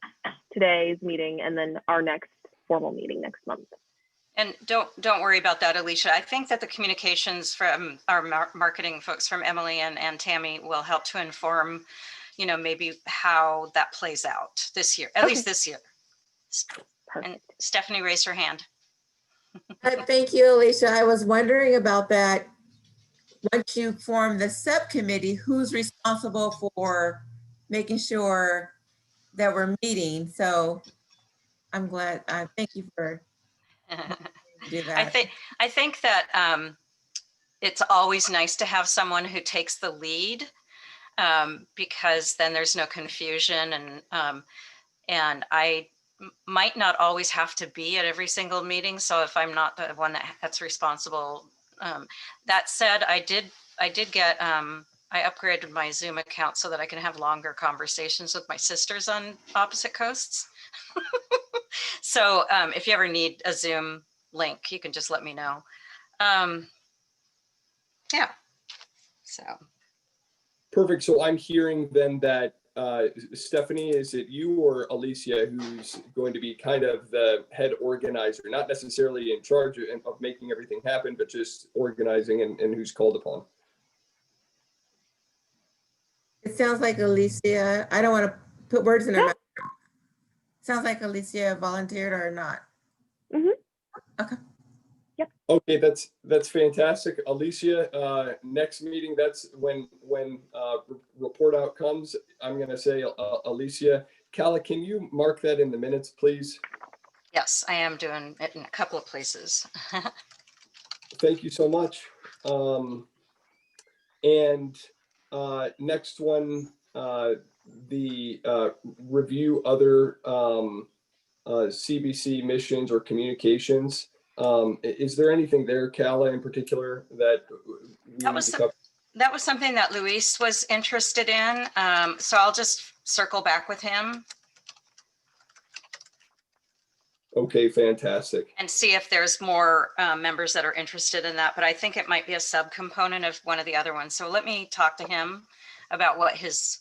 today's meeting and then our next formal meeting next month. And don't worry about that, Alicia. I think that the communications from our marketing folks from Emily and Tammy will help to inform, maybe how that plays out this year, at least this year. Perfect. And Stephanie raised her hand. Thank you, Alicia. I was wondering about that. Once you form the subcommittee, who's responsible for making sure that we're meeting? So I'm glad. Thank you for do that. I think that it's always nice to have someone who takes the lead, because then there's no confusion, and I might not always have to be at every single meeting. So if I'm not the one that's responsible, that said, I did get I upgraded my Zoom account so that I can have longer conversations with my sisters on opposite coasts. So if you ever need a Zoom link, you can just let me know. Yeah, so. Perfect. So I'm hearing then that Stephanie, is it you or Alicia who's going to be kind of the head organizer, not necessarily in charge of making everything happen, but just organizing and who's called upon? It sounds like Alicia, I don't want to put words in her mouth. Sounds like Alicia volunteered or not. Mm-hmm. Okay. Yep. Okay, that's fantastic. Alicia, next meeting, that's when report out comes. I'm going to say Alicia. Kala, can you mark that in the minutes, please? Yes, I am doing it in a couple of places. Thank you so much. And next one, the review other CBC missions or communications. Is there anything there, Kala, in particular that we need to cover? That was something that Luis was interested in. So I'll just circle back with him. Okay, fantastic. And see if there's more members that are interested in that, but I think it might be a subcomponent of one of the other ones. So let me talk to him about what his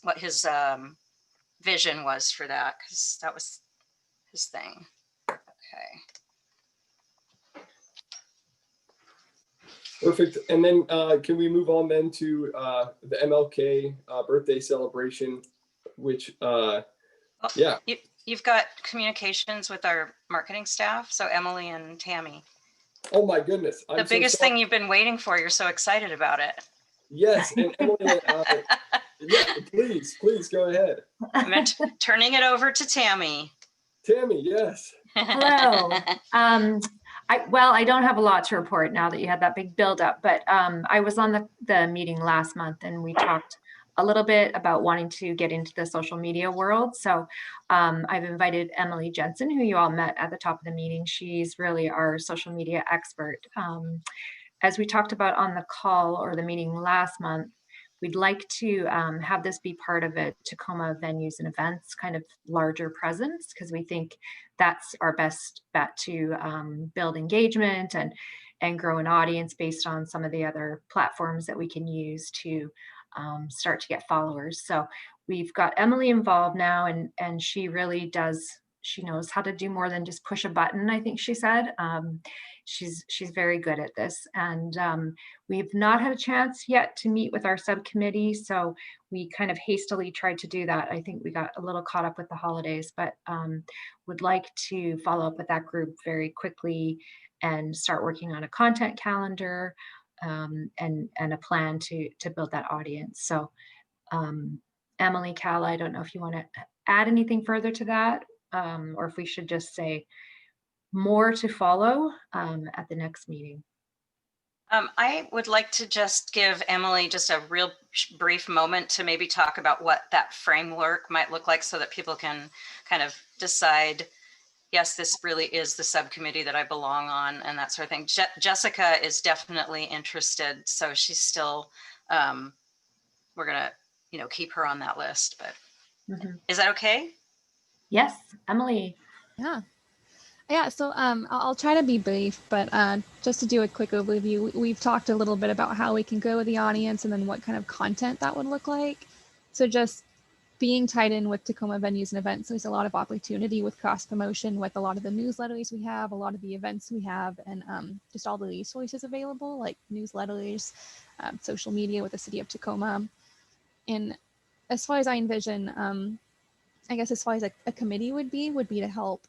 vision was for that, because that was his thing. Okay. Perfect. And then can we move on then to the MLK birthday celebration, which, yeah. You've got communications with our marketing staff, so Emily and Tammy. Oh my goodness. The biggest thing you've been waiting for, you're so excited about it. Yes, and Emily, yeah, please go ahead. I'm turning it over to Tammy. Tammy, yes. Hello. I don't have a lot to report now that you had that big buildup, but I was on the meeting last month and we talked a little bit about wanting to get into the social media world. So I've invited Emily Jensen, who you all met at the top of the meeting. She's really our social media expert. As we talked about on the call or the meeting last month, we'd like to have this be part of a Tacoma Venues and Events kind of larger presence, because we think that's our best bet to build engagement and grow an audience based on some of the other platforms that we can use to start to get followers. So we've got Emily involved now, and she really does, she knows how to do more than just push a button, I think she said. She's very good at this. And we've not had a chance yet to meet with our subcommittee, so we kind of hastily tried to do that. I think we got a little caught up with the holidays, but would like to follow up with that group very quickly and start working on a content calendar and a plan to build that audience. So Emily, Cal, I don't know if you want to add anything further to that, or if we should just say more to follow at the next meeting. I would like to just give Emily just a real brief moment to maybe talk about what that framework might look like, so that people can kind of decide, yes, this really is the subcommittee that I belong on, and that sort of thing. Jessica is definitely interested, so she's still, we're gonna, keep her on that list, but is that okay? Yes, Emily. Yeah, so I'll try to be brief, but just to do a quick overview, we've talked a little bit about how we can grow the audience and then what kind of content that would look like. So just being tied in with Tacoma Venues and Events, there's a lot of opportunity with cross promotion with a lot of the newsletters we have, a lot of the events we have, and just all the resources available, like newsletters, social media with the city of Tacoma. And as far as I envision, I guess as far as a committee would be to help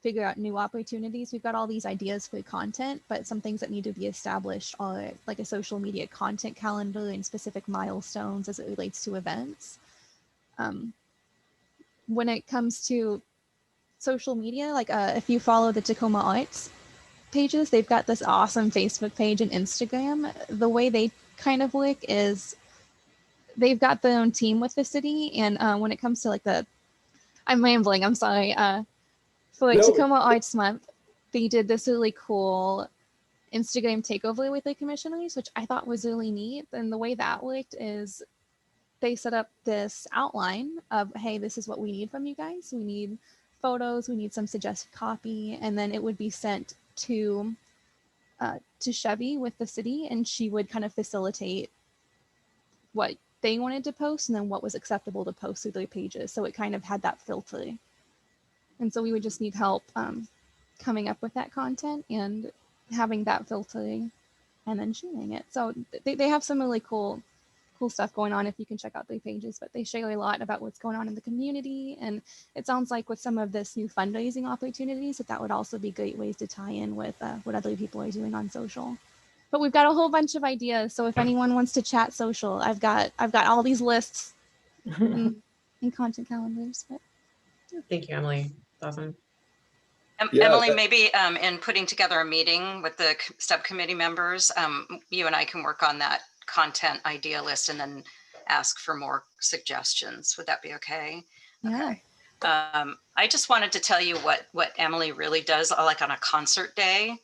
figure out new opportunities. We've got all these ideas for content, but some things that need to be established are like a social media content calendar and specific milestones as it relates to events. When it comes to social media, like if you follow the Tacoma Arts pages, they've got this awesome Facebook page and Instagram. The way they kind of work is they've got their own team with the city, and when it comes to like I'm rambling, I'm sorry. For like Tacoma Arts Month, they did this really cool Instagram takeover with the commissioners, which I thought was really neat. And the way that worked is they set up this outline of, hey, this is what we need from you guys. We need photos, we need some suggested copy, and then it would be sent to Chevy with the city, and she would kind of facilitate what they wanted to post and then what was acceptable to post through their pages. So it kind of had that filter. And so we would just need help coming up with that content and having that filtering and then sharing it. So they have some really cool stuff going on if you can check out their pages, but they share a lot about what's going on in the community. And it sounds like with some of this new fundraising opportunities, that would also be great ways to tie in with what other people are doing on social. But we've got a whole bunch of ideas. So if anyone wants to chat social, I've got all these lists and content calendars. But thank you, Emily. That's awesome. Emily, maybe in putting together a meeting with the subcommittee members, you and I can work on that content idea list and then ask for more suggestions. Would that be okay? Yeah. Okay. I just wanted to tell you what Emily really does, like on a concert day.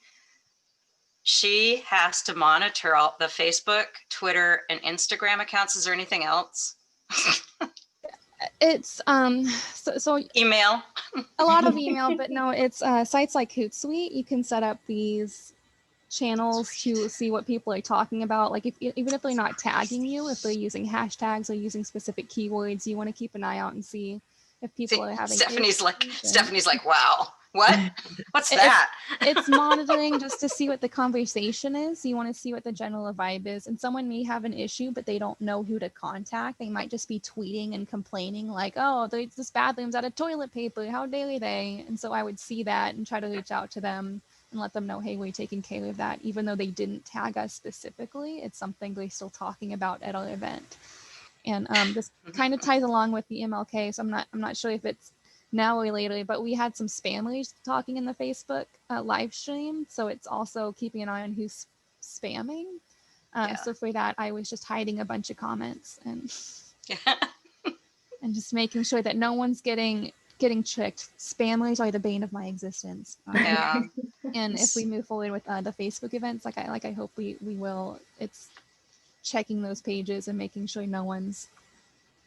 She has to monitor all the Facebook, Twitter, and Instagram accounts. Is there anything else? It's so email. A lot of email, but no, it's sites like Hootsuite. You can set up these channels to see what people are talking about. Like even if they're not tagging you, if they're using hashtags or using specific keywords, you want to keep an eye out and see if people are having. Stephanie's like, wow, what? What's that? It's monitoring just to see what the conversation is. You want to see what the general vibe is. And someone may have an issue, but they don't know who to contact. They might just be tweeting and complaining like, oh, this bathroom's out of toilet paper. How dare they? And so I would see that and try to reach out to them and let them know, hey, we're taking care of that. Even though they didn't tag us specifically, it's something they're still talking about at our event. And this kind of ties along with the MLK. So I'm not sure if it's now or later, but we had some spammers talking in the Facebook live stream. So it's also keeping an eye on who's spamming. So for that, I was just hiding a bunch of comments and and just making sure that no one's getting tricked. Spammers are the bane of my existence. And if we move forward with the Facebook events, like I hope we will, checking those pages and making sure no one's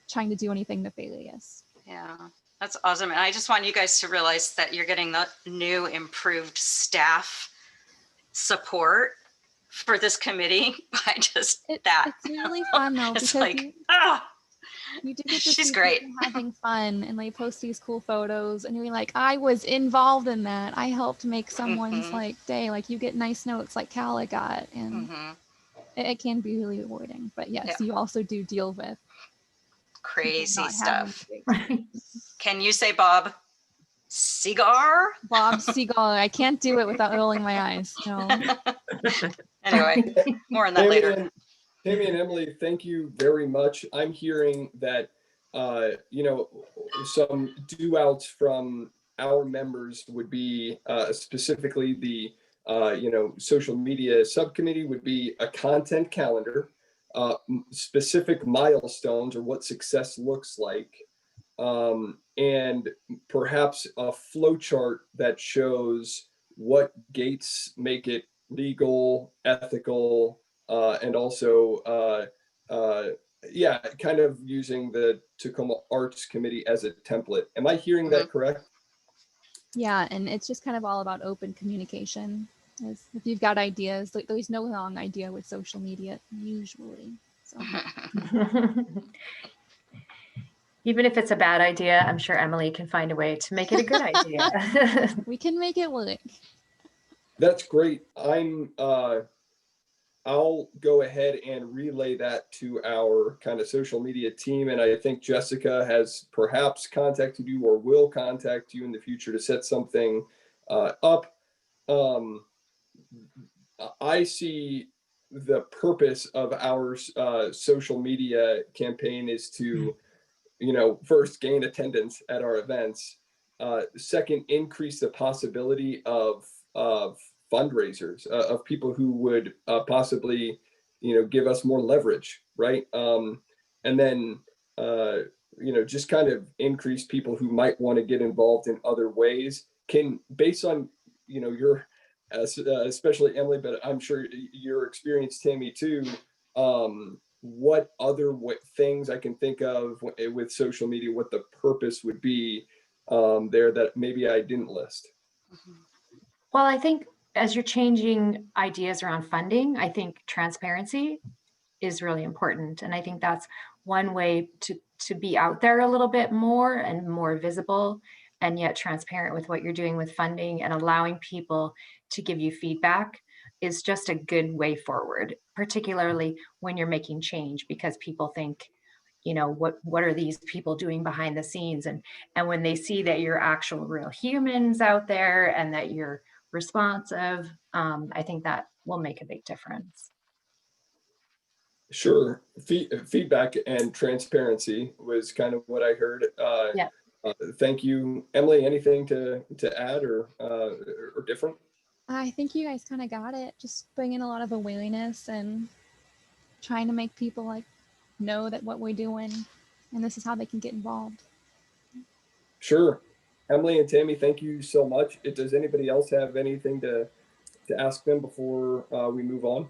trying to do anything nefarious. Yeah, that's awesome. And I just want you guys to realize that you're getting the new improved staff support for this committee by just that. It's really fun though, It's because like, you do get to she's see great. people having fun, and they post these cool photos, and you're like, I was involved in that. I helped make someone's like day. Like you get nice notes like Calla got, and it can be really rewarding. But yes, you also do deal with Crazy not having stuff. big- Can you say Bob Seagar? Bob Seagar. I can't do it without rolling my eyes. No. Anyway, more on that later. Tammy and Emily, thank you very much. I'm hearing that, you know, some do outs from our members would be specifically the, you know, social media subcommittee would be a content calendar, specific milestones or what success looks like, and perhaps a flow chart that shows what gates make it legal, ethical, and also, yeah, kind of using the Tacoma Arts Committee as a template. Am I hearing that correct? Yeah, and it's just kind of all about open communication. If you've got ideas, like there's no wrong idea with social media usually. So. Even if it's a bad idea, I'm sure Emily can find a way to make it a good idea. We can make it work. That's great. I'll go ahead and relay that to our kind of social media team. And I think Jessica has perhaps contacted you or will contact you in the future to set something up. I see the purpose of our social media campaign is to, you know, first gain attendance at our events. Second, increase the possibility of fundraisers, of people who would possibly, you know, give us more leverage, right? And then, you know, just kind of increase people who might want to get involved in other ways. Can, based on, you know, your, especially Emily, but I'm sure your experience, Tammy, too, what other things I can think of with social media, what the purpose would be there that maybe I didn't list? Well, I think as you're changing ideas around funding, I think transparency is really important. And I think that's one way to be out there a little bit more and more visible, and yet transparent with what you're doing with funding and allowing people to give you feedback is just a good way forward, particularly when you're making change, because people think, you know, what are these people doing behind the scenes? And when they see that you're actual real humans out there and that you're responsive, I think that will make a big difference. Sure. Feedback and transparency was kind of what I heard. Yeah. Thank you, Emily. Anything to add or different? I think you guys kind of got it. Just bringing a lot of awareness and trying to make people like know that what we're doing, and this is how they can get involved. Sure. Emily and Tammy, thank you so much. Does anybody else have anything to ask them before we move on?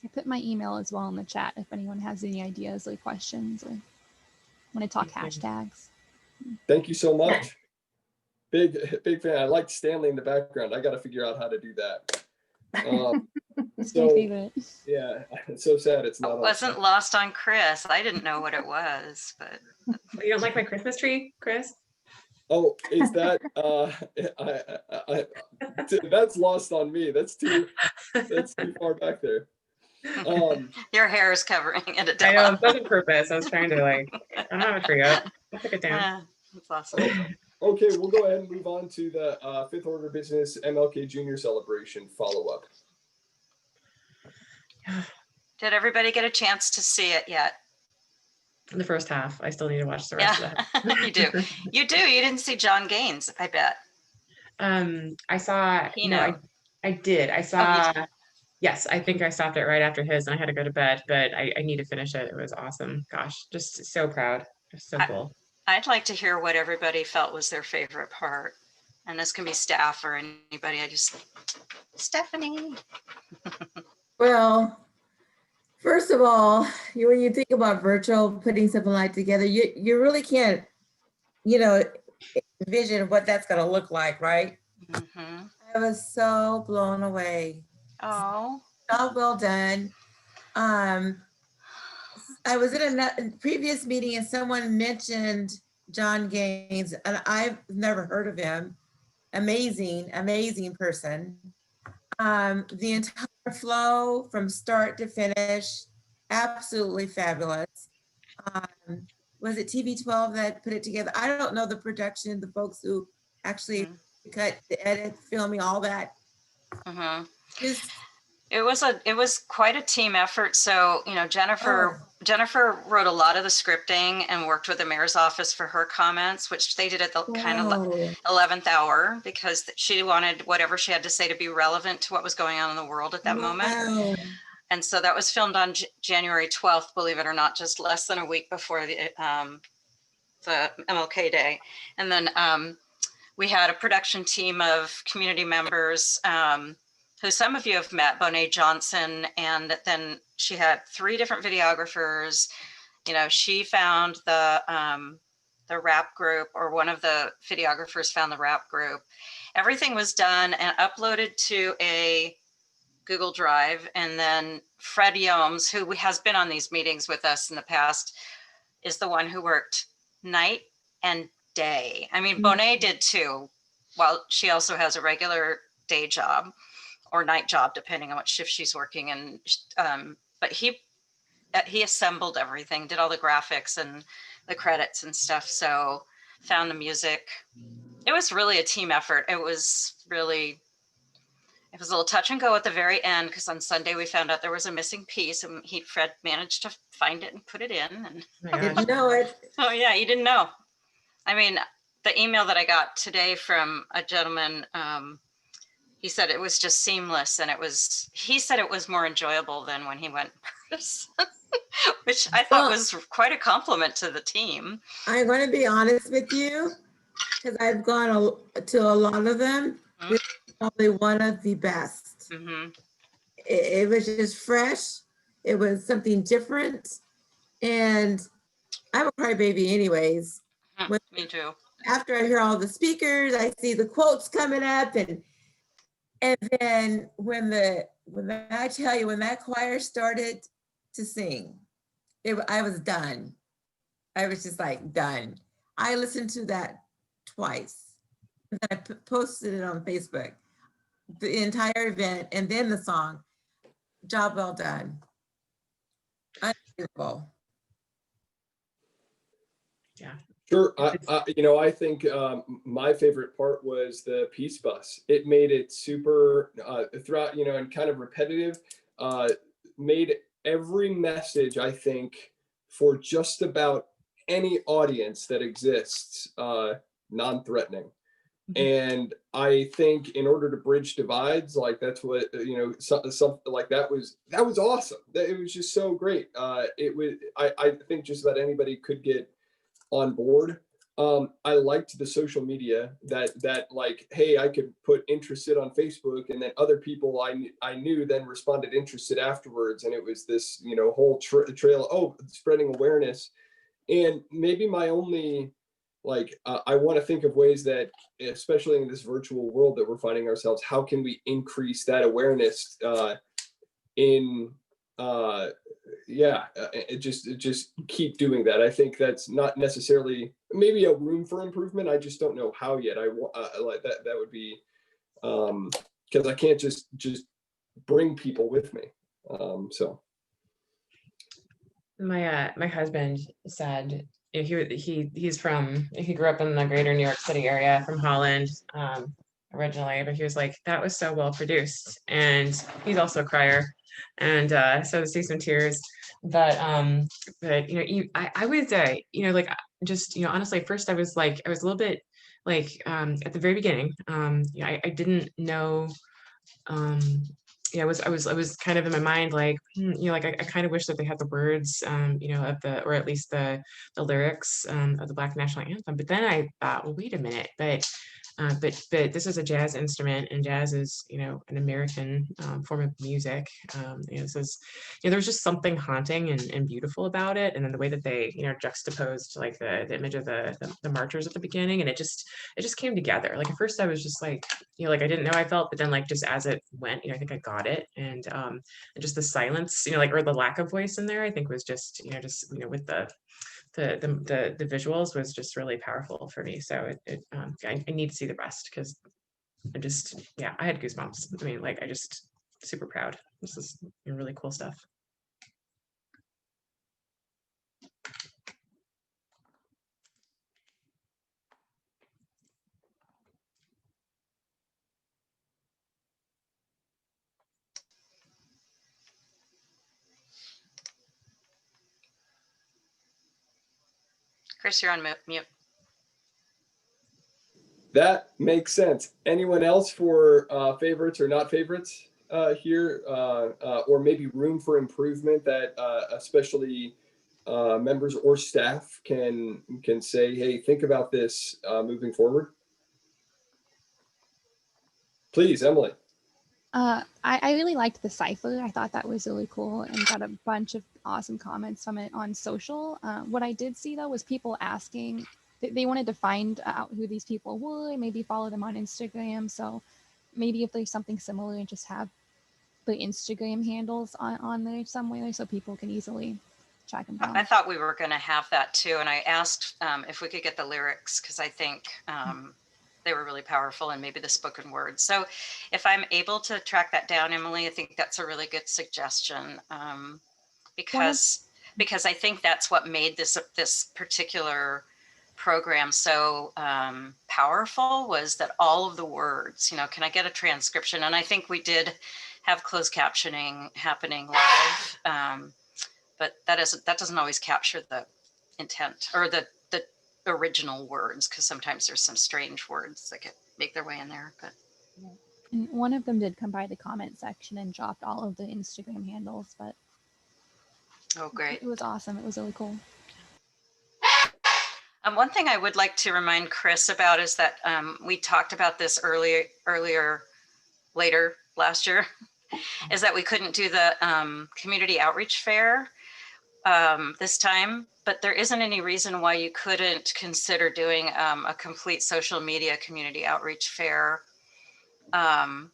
I put my email as well in the chat if anyone has any ideas or questions or want to talk hashtags. Thank you so much. Big fan. I like Stanley in the background. I got to figure out how to do that. It's my favorite. Yeah, it's so sad it's not. It wasn't lost on Chris. I didn't know what it was, but. You don't like my Christmas tree, Chris? Oh, is that that's lost on me. That's too far back there. Your hair is covering it. I know, it's on purpose. I was trying to like, I don't have a tree up. I'll take it down. That's awesome. Okay, we'll go ahead and move on to the Fifth Order Business MLK Jr. celebration follow-up. Did everybody get a chance to see it yet? The first half. I still need to watch the rest of that. You do. You do. You didn't see John Gaines, I bet. I saw, no, I did. I saw, yes, I think I stopped it right after his and I had to go to bed, but I need to finish it. It was awesome. Gosh, just so proud. Just so cool. I'd like to hear what everybody felt was their favorite part. And this can be staff or anybody. Stephanie. Well, First of all, when you think about virtual, putting something like together, you really can't, envision what that's going to look like, right? Mm-hmm. I was so blown away. Oh. Job well done. I was in a previous meeting and someone mentioned John Gaines, and I've never heard of him. Amazing, amazing person. The entire flow from start to finish, absolutely fabulous. Was it TV12 that put it together? I don't know the production, the folks who actually cut, the edit, filming, all that. Mm-hmm. Just, it was quite a team effort. So, Jennifer wrote a lot of the scripting and worked with the mayor's office for her comments, which they did at the kind of 11th hour because she wanted whatever she had to say to be relevant to what was going on in the world at that moment. And so that was filmed on January 12th, believe it or not, just less than a week before the MLK Day. And then we had a production team of community members who some of you have met, Bonet Johnson, and then she had 3 different videographers. She found the rap group, or one of the videographers found the rap group. Everything was done and uploaded to a Google Drive. And then Fred Yomes, who has been on these meetings with us in the past, is the one who worked night and day. I mean, Bonet did too. Well, she also has a regular day job or night job, depending on what shift she's working. And but he assembled everything, did all the graphics and the credits and stuff. So found the music. It was really a team effort. It was a little touch and go at the very end, because on Sunday we found out there was a missing piece, and Fred managed to find it and put it in. And I didn't know it. Oh yeah, you didn't know. I mean, the email that I got today from a gentleman, he said it was just seamless, and he said it was more enjoyable than when he went in person, which I thought was quite a compliment to the team. I'm going to be honest with you, because I've gone to a lot of them. This is probably one of the best. Mm-hmm. It was just fresh. It was something different. And I'm a crybaby anyways. Me too. After I hear all the speakers, I see the quotes coming up, and then when I tell you, when that choir started to sing, I was done. I was just like done. I listened to that twice. And then I posted it on Facebook, the entire event, and then the song. Job well done. Unbelievable. Yeah. Sure. I think my favorite part was the Peace Bus. It made it super throughout, and kind of repetitive, made every message, I think, for just about any audience that exists, non-threatening. And I think in order to bridge divides, like that's what, something like that was awesome. It was just so great. I think just about anybody could get on board. I liked the social media that like, hey, I could put interested on Facebook, and then other people I knew then responded interested afterwards. And it was this, whole trail, spreading awareness. And maybe my only, I want to think of ways that, especially in this virtual world that we're finding ourselves, how can we increase that awareness just keep doing that. I think that's not necessarily maybe a room for improvement. I just don't know how yet. I like that would be because I can't just bring people with me. So my husband said, he grew up in the greater New York City area from Holland originally, but he was like, that was so well produced. And he's also a crier, and so to see some tears. But I was honestly, at first I was a little bit at the very beginning, I didn't know. I was kind of in my mind I kind of wish that they had the words or at least the lyrics of the Black National Anthem. But then I thought, well, wait a minute, but But this is a jazz instrument, and jazz is, an American form of music. This is, there was just something haunting and beautiful about it, and then the way that they, juxtaposed like the image of the marchers at the beginning, and it just came together. Like at first I was just like, like I didn't know how I felt, but then like just as it went, I think I got it, and just the silence, like, or the lack of voice in there, I think was just, with the visuals was just really powerful for me. So I need to see the rest, because I had goosebumps. I mean, like, I just super proud. This is really cool stuff. Chris, you're on mute. That makes sense. Anyone else for favorites or not favorites here, or maybe room for improvement that especially members or staff can say, hey, think about this moving forward? Please, Emily. I really liked the cipher. I thought that was really cool and got a bunch of awesome comments from it on social. What I did see though was people asking, they wanted to find out who these people were, maybe follow them on Instagram. So maybe if there's something similar, just have the Instagram handles on there somewhere so people can easily track them down. I thought we were going to have that too. And I asked if we could get the lyrics, because I think they were really powerful, and maybe the spoken word. So if I'm able to track that down, Emily, I think that's a really good suggestion, because I think that's what made this particular program so powerful, was that all of the words, can I get a transcription? And I think we did have closed captioning happening live, but that doesn't always capture the intent or the original words, because sometimes there's some strange words that make their way in there. But and one of them did come by the comment section and dropped all of the Instagram handles, but oh, great. It was awesome. It was really cool. One thing I would like to remind Chris about is that we talked about this later last year, is that we couldn't do the community outreach fair this time, but there isn't any reason why you couldn't consider doing a complete social media community outreach fair. And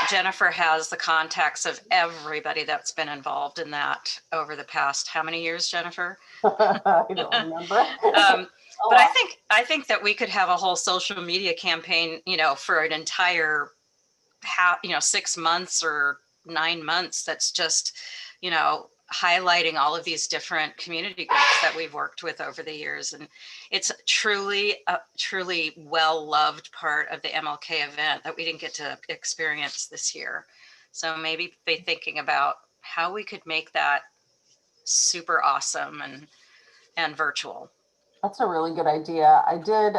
Jennifer has the contacts of everybody that's been involved in that over the past, how many years, Jennifer? I don't remember. But I think that we could have a whole social media campaign, for an entire 6 months or 9 months. That's just, highlighting all of these different community groups that we've worked with over the years. And it's truly well-loved part of the MLK event that we didn't get to experience this year. So maybe be thinking about how we could make that super awesome and virtual. That's a really good idea. I did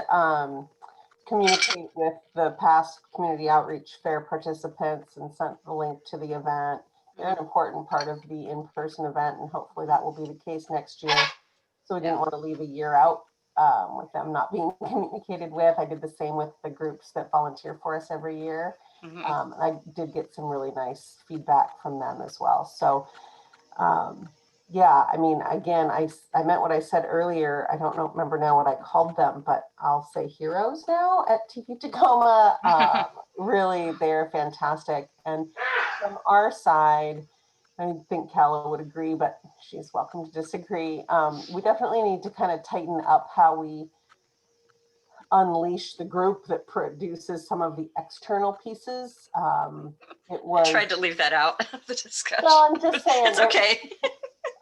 communicate with the past community outreach fair participants and sent the link to the event. They're an important part of the in-person event, and hopefully that will be the case next year. So we didn't want to leave a year out with them not being communicated with. I did the same with the groups that volunteer for us every year. And I did get some really nice feedback from them as well. So yeah, I mean, again, I meant what I said earlier. I don't remember now what I called them, but I'll say heroes now at TV Tacoma. Really, they're fantastic. And from our side, I think Calla would agree, but she's welcome to disagree. We definitely need to kind of tighten up how we unleash the group that produces some of the external pieces. I tried to leave that out of the discussion. No, I'm just saying. It's okay.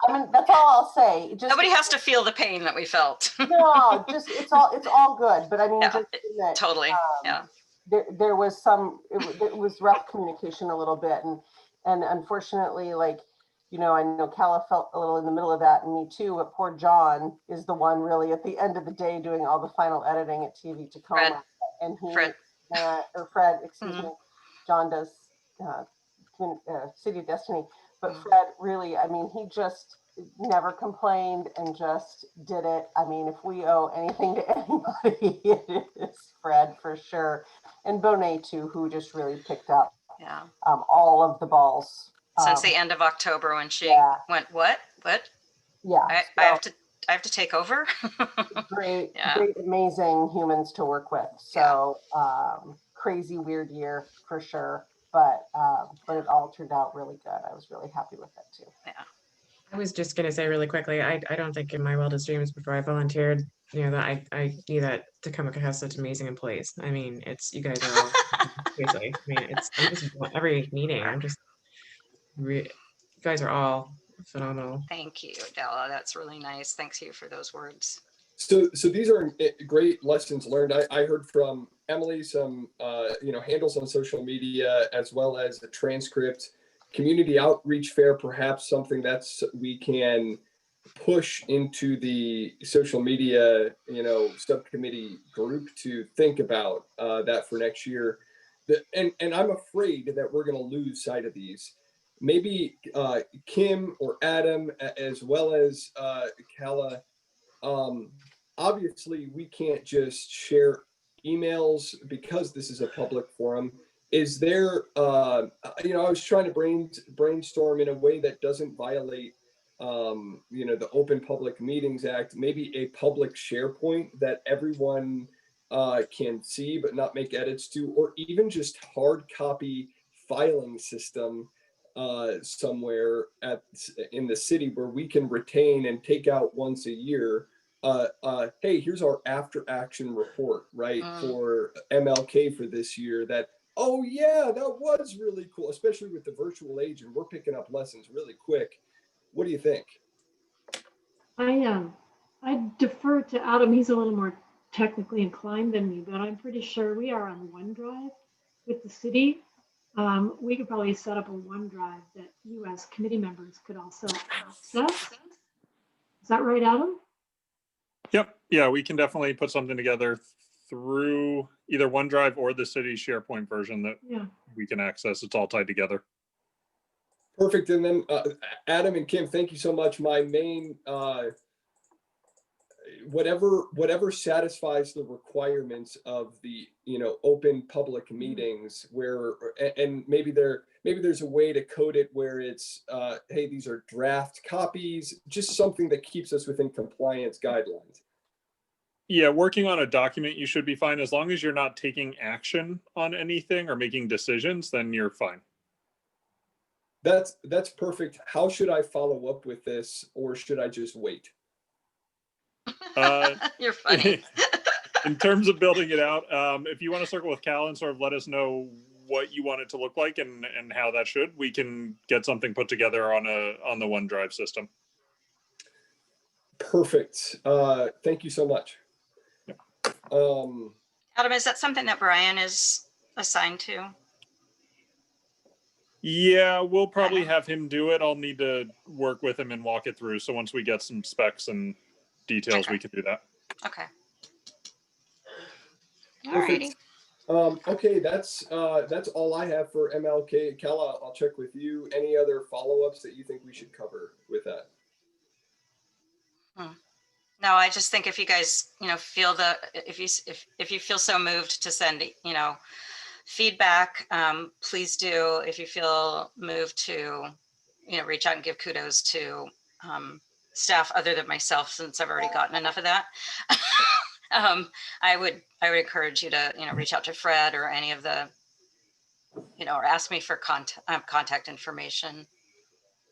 I mean, that's all I'll say. Nobody has to feel the pain that we felt. No, just it's all good. But I mean, just that, totally. There was some. It was rough communication a little bit, and unfortunately, like, I know Calla felt a little in the middle of that, and me too. But poor John is the one really at the end of the day doing all the final editing at TV Tacoma, and Fred, excuse me. John does City of Destiny, but Fred really, I mean, he just never complained and just did it. I mean, if we owe anything to anybody, it is Fred for sure. And Bonet too, who just really picked up all of the balls. Since the end of October when she went, what? Yeah. I have to take over. Great, amazing humans to work with. So crazy, weird year for sure. But it all turned out really good. I was really happy with it too. Yeah. I was just going to say really quickly, I don't think in my wildest dreams before I volunteered, that I knew that Tacoma could have such amazing employees. I mean, you guys are all, seriously, I mean, I'm just, every meeting, you guys are all phenomenal. Thank you, Della. That's really nice. Thanks you for those words. So these are great lessons learned. I heard from Emily some, handles on social media, as well as the transcript. Community outreach fair, perhaps something we can push into the social media, subcommittee group to think about that for next year. And I'm afraid that we're going to lose sight of these. Maybe Kim or Adam, as well as Kala. Obviously, we can't just share emails because this is a public forum. Is there, I was trying to brainstorm in a way that doesn't violate, the Open Public Meetings Act, maybe a public SharePoint that everyone can see but not make edits to, or even just hard copy filing system somewhere in the city where we can retain and take out once a year. Hey, here's our after action report, right? For MLK for this year that, oh yeah, that was really cool, especially with the virtual age and we're picking up lessons really quick. What do you think? I defer to Adam. He's a little more technically inclined than me, but I'm pretty sure we are on OneDrive with the city. We could probably set up a OneDrive that you as committee members could also access. Is that right, Adam? Yep. Yeah, we can definitely put something together through either OneDrive or the city SharePoint version that we can access. It's all tied together. Perfect. And then Adam and Kim, thank you so much. My main, whatever satisfies the requirements of the, open public meetings where, and maybe there's a way to code it where it's, hey, these are draft copies, just something that keeps us within compliance guidelines. Yeah, working on a document, you should be fine. As long as you're not taking action on anything or making decisions, then you're fine. That's perfect. How should I follow up with this, or should I just wait? You're funny. In terms of building it out, if you want to circle with Cal and sort of let us know what you want it to look like and how that should, we can get something put together on the OneDrive system. Perfect. Thank you so much. Adam, is that something that Brian is assigned to? Yeah, we'll probably have him do it. I'll need to work with him and walk it through. So once we get some specs and details, we can do that. Okay. Perfect. Okay, that's all I have for MLK. Kala, I'll check with you. Any other follow-ups that you think we should cover with that? No, I just think if you guys, feel if you feel so moved to send, feedback, please do. If you feel moved to, reach out and give kudos to staff other than myself, since I've already gotten enough of that. I would encourage you to, reach out to Fred or any of the, or ask me for contact information.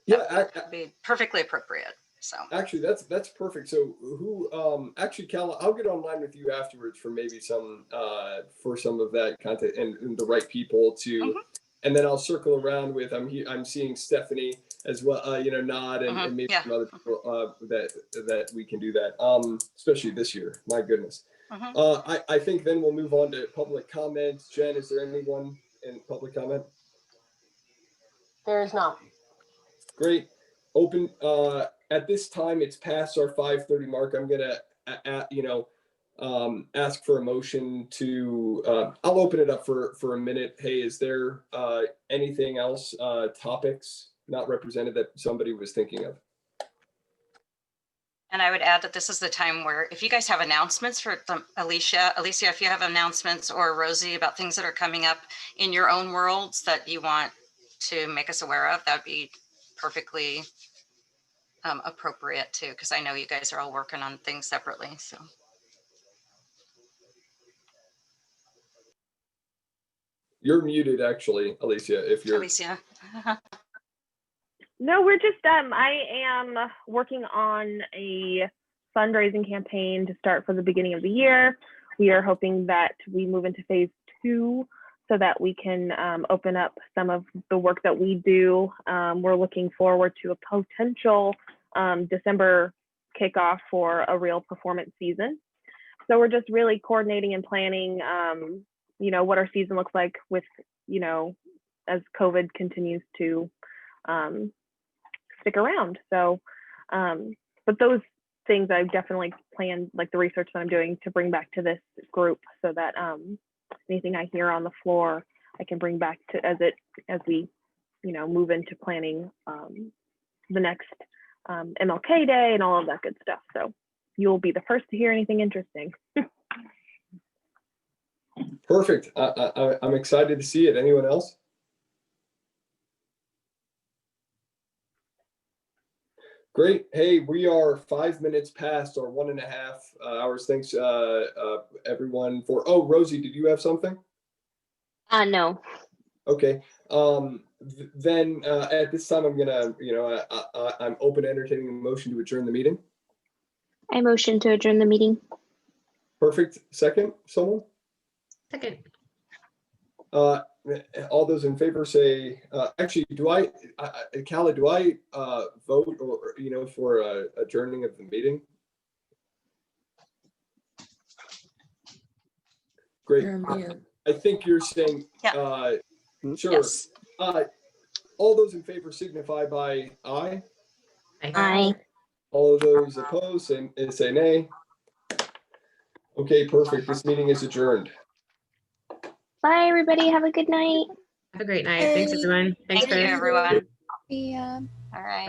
Yeah, that would be perfectly appropriate. So actually, that's perfect. So who, actually, Cal, I'll get online with you afterwards for maybe some of that content and the right people to, and then I'll circle around with, I'm seeing Stephanie as well, Nod and maybe some other people that we can do that, especially this year. My goodness. I think then we'll move on to public comments. Jen, is there anyone in public comment? There is not. Great. Open. At this time, it's past our 5:30 mark. I'm gonna, ask for a motion to. I'll open it up for a minute. Hey, is there anything else? Topics not represented that somebody was thinking of? And I would add that this is the time where if you guys have announcements for Alicia, if you have announcements, or Rosie, about things that are coming up in your own worlds that you want to make us aware of, that would be perfectly appropriate too, because I know you guys are all working on things separately. So. You're muted, actually, Alicia, if you're. Alicia. No, we're just, I am working on a fundraising campaign to start for the beginning of the year. We are hoping that we move into phase 2 so that we can open up some of the work that we do. We're looking forward to a potential December kickoff for a real performance season. So we're just really coordinating and planning, you know, what our season looks like with, you know, as COVID continues to stick around. So, but those things I've definitely planned, like the research that I'm doing, to bring back to this group, so that anything I hear on the floor, I can bring back to as we, you know, move into planning the next MLK Day and all of that good stuff. So you'll be the first to hear anything interesting. Perfect. I'm excited to see it. Anyone else? Great. Hey, we are 5 minutes past our 1.5 hours. Thanks, everyone. Oh, Rosie, did you have something? No. Okay. Then at this time, I'm gonna, I'm open to entertaining a motion to adjourn the meeting. I motion to adjourn the meeting. Perfect. Second, someone? Second. All those in favor say, actually, Callie, do I vote or, for adjourning of the meeting? Great. I think you're saying, Yeah. Sure. Yes. All those in favor signify by aye. Aye. All of those opposed say nay. Okay, perfect. This meeting is adjourned. Bye, everybody. Have a good night. Have a great night. Thanks, everyone. Thanks, Thank you, Chris. everyone. Yeah. All right. Bye.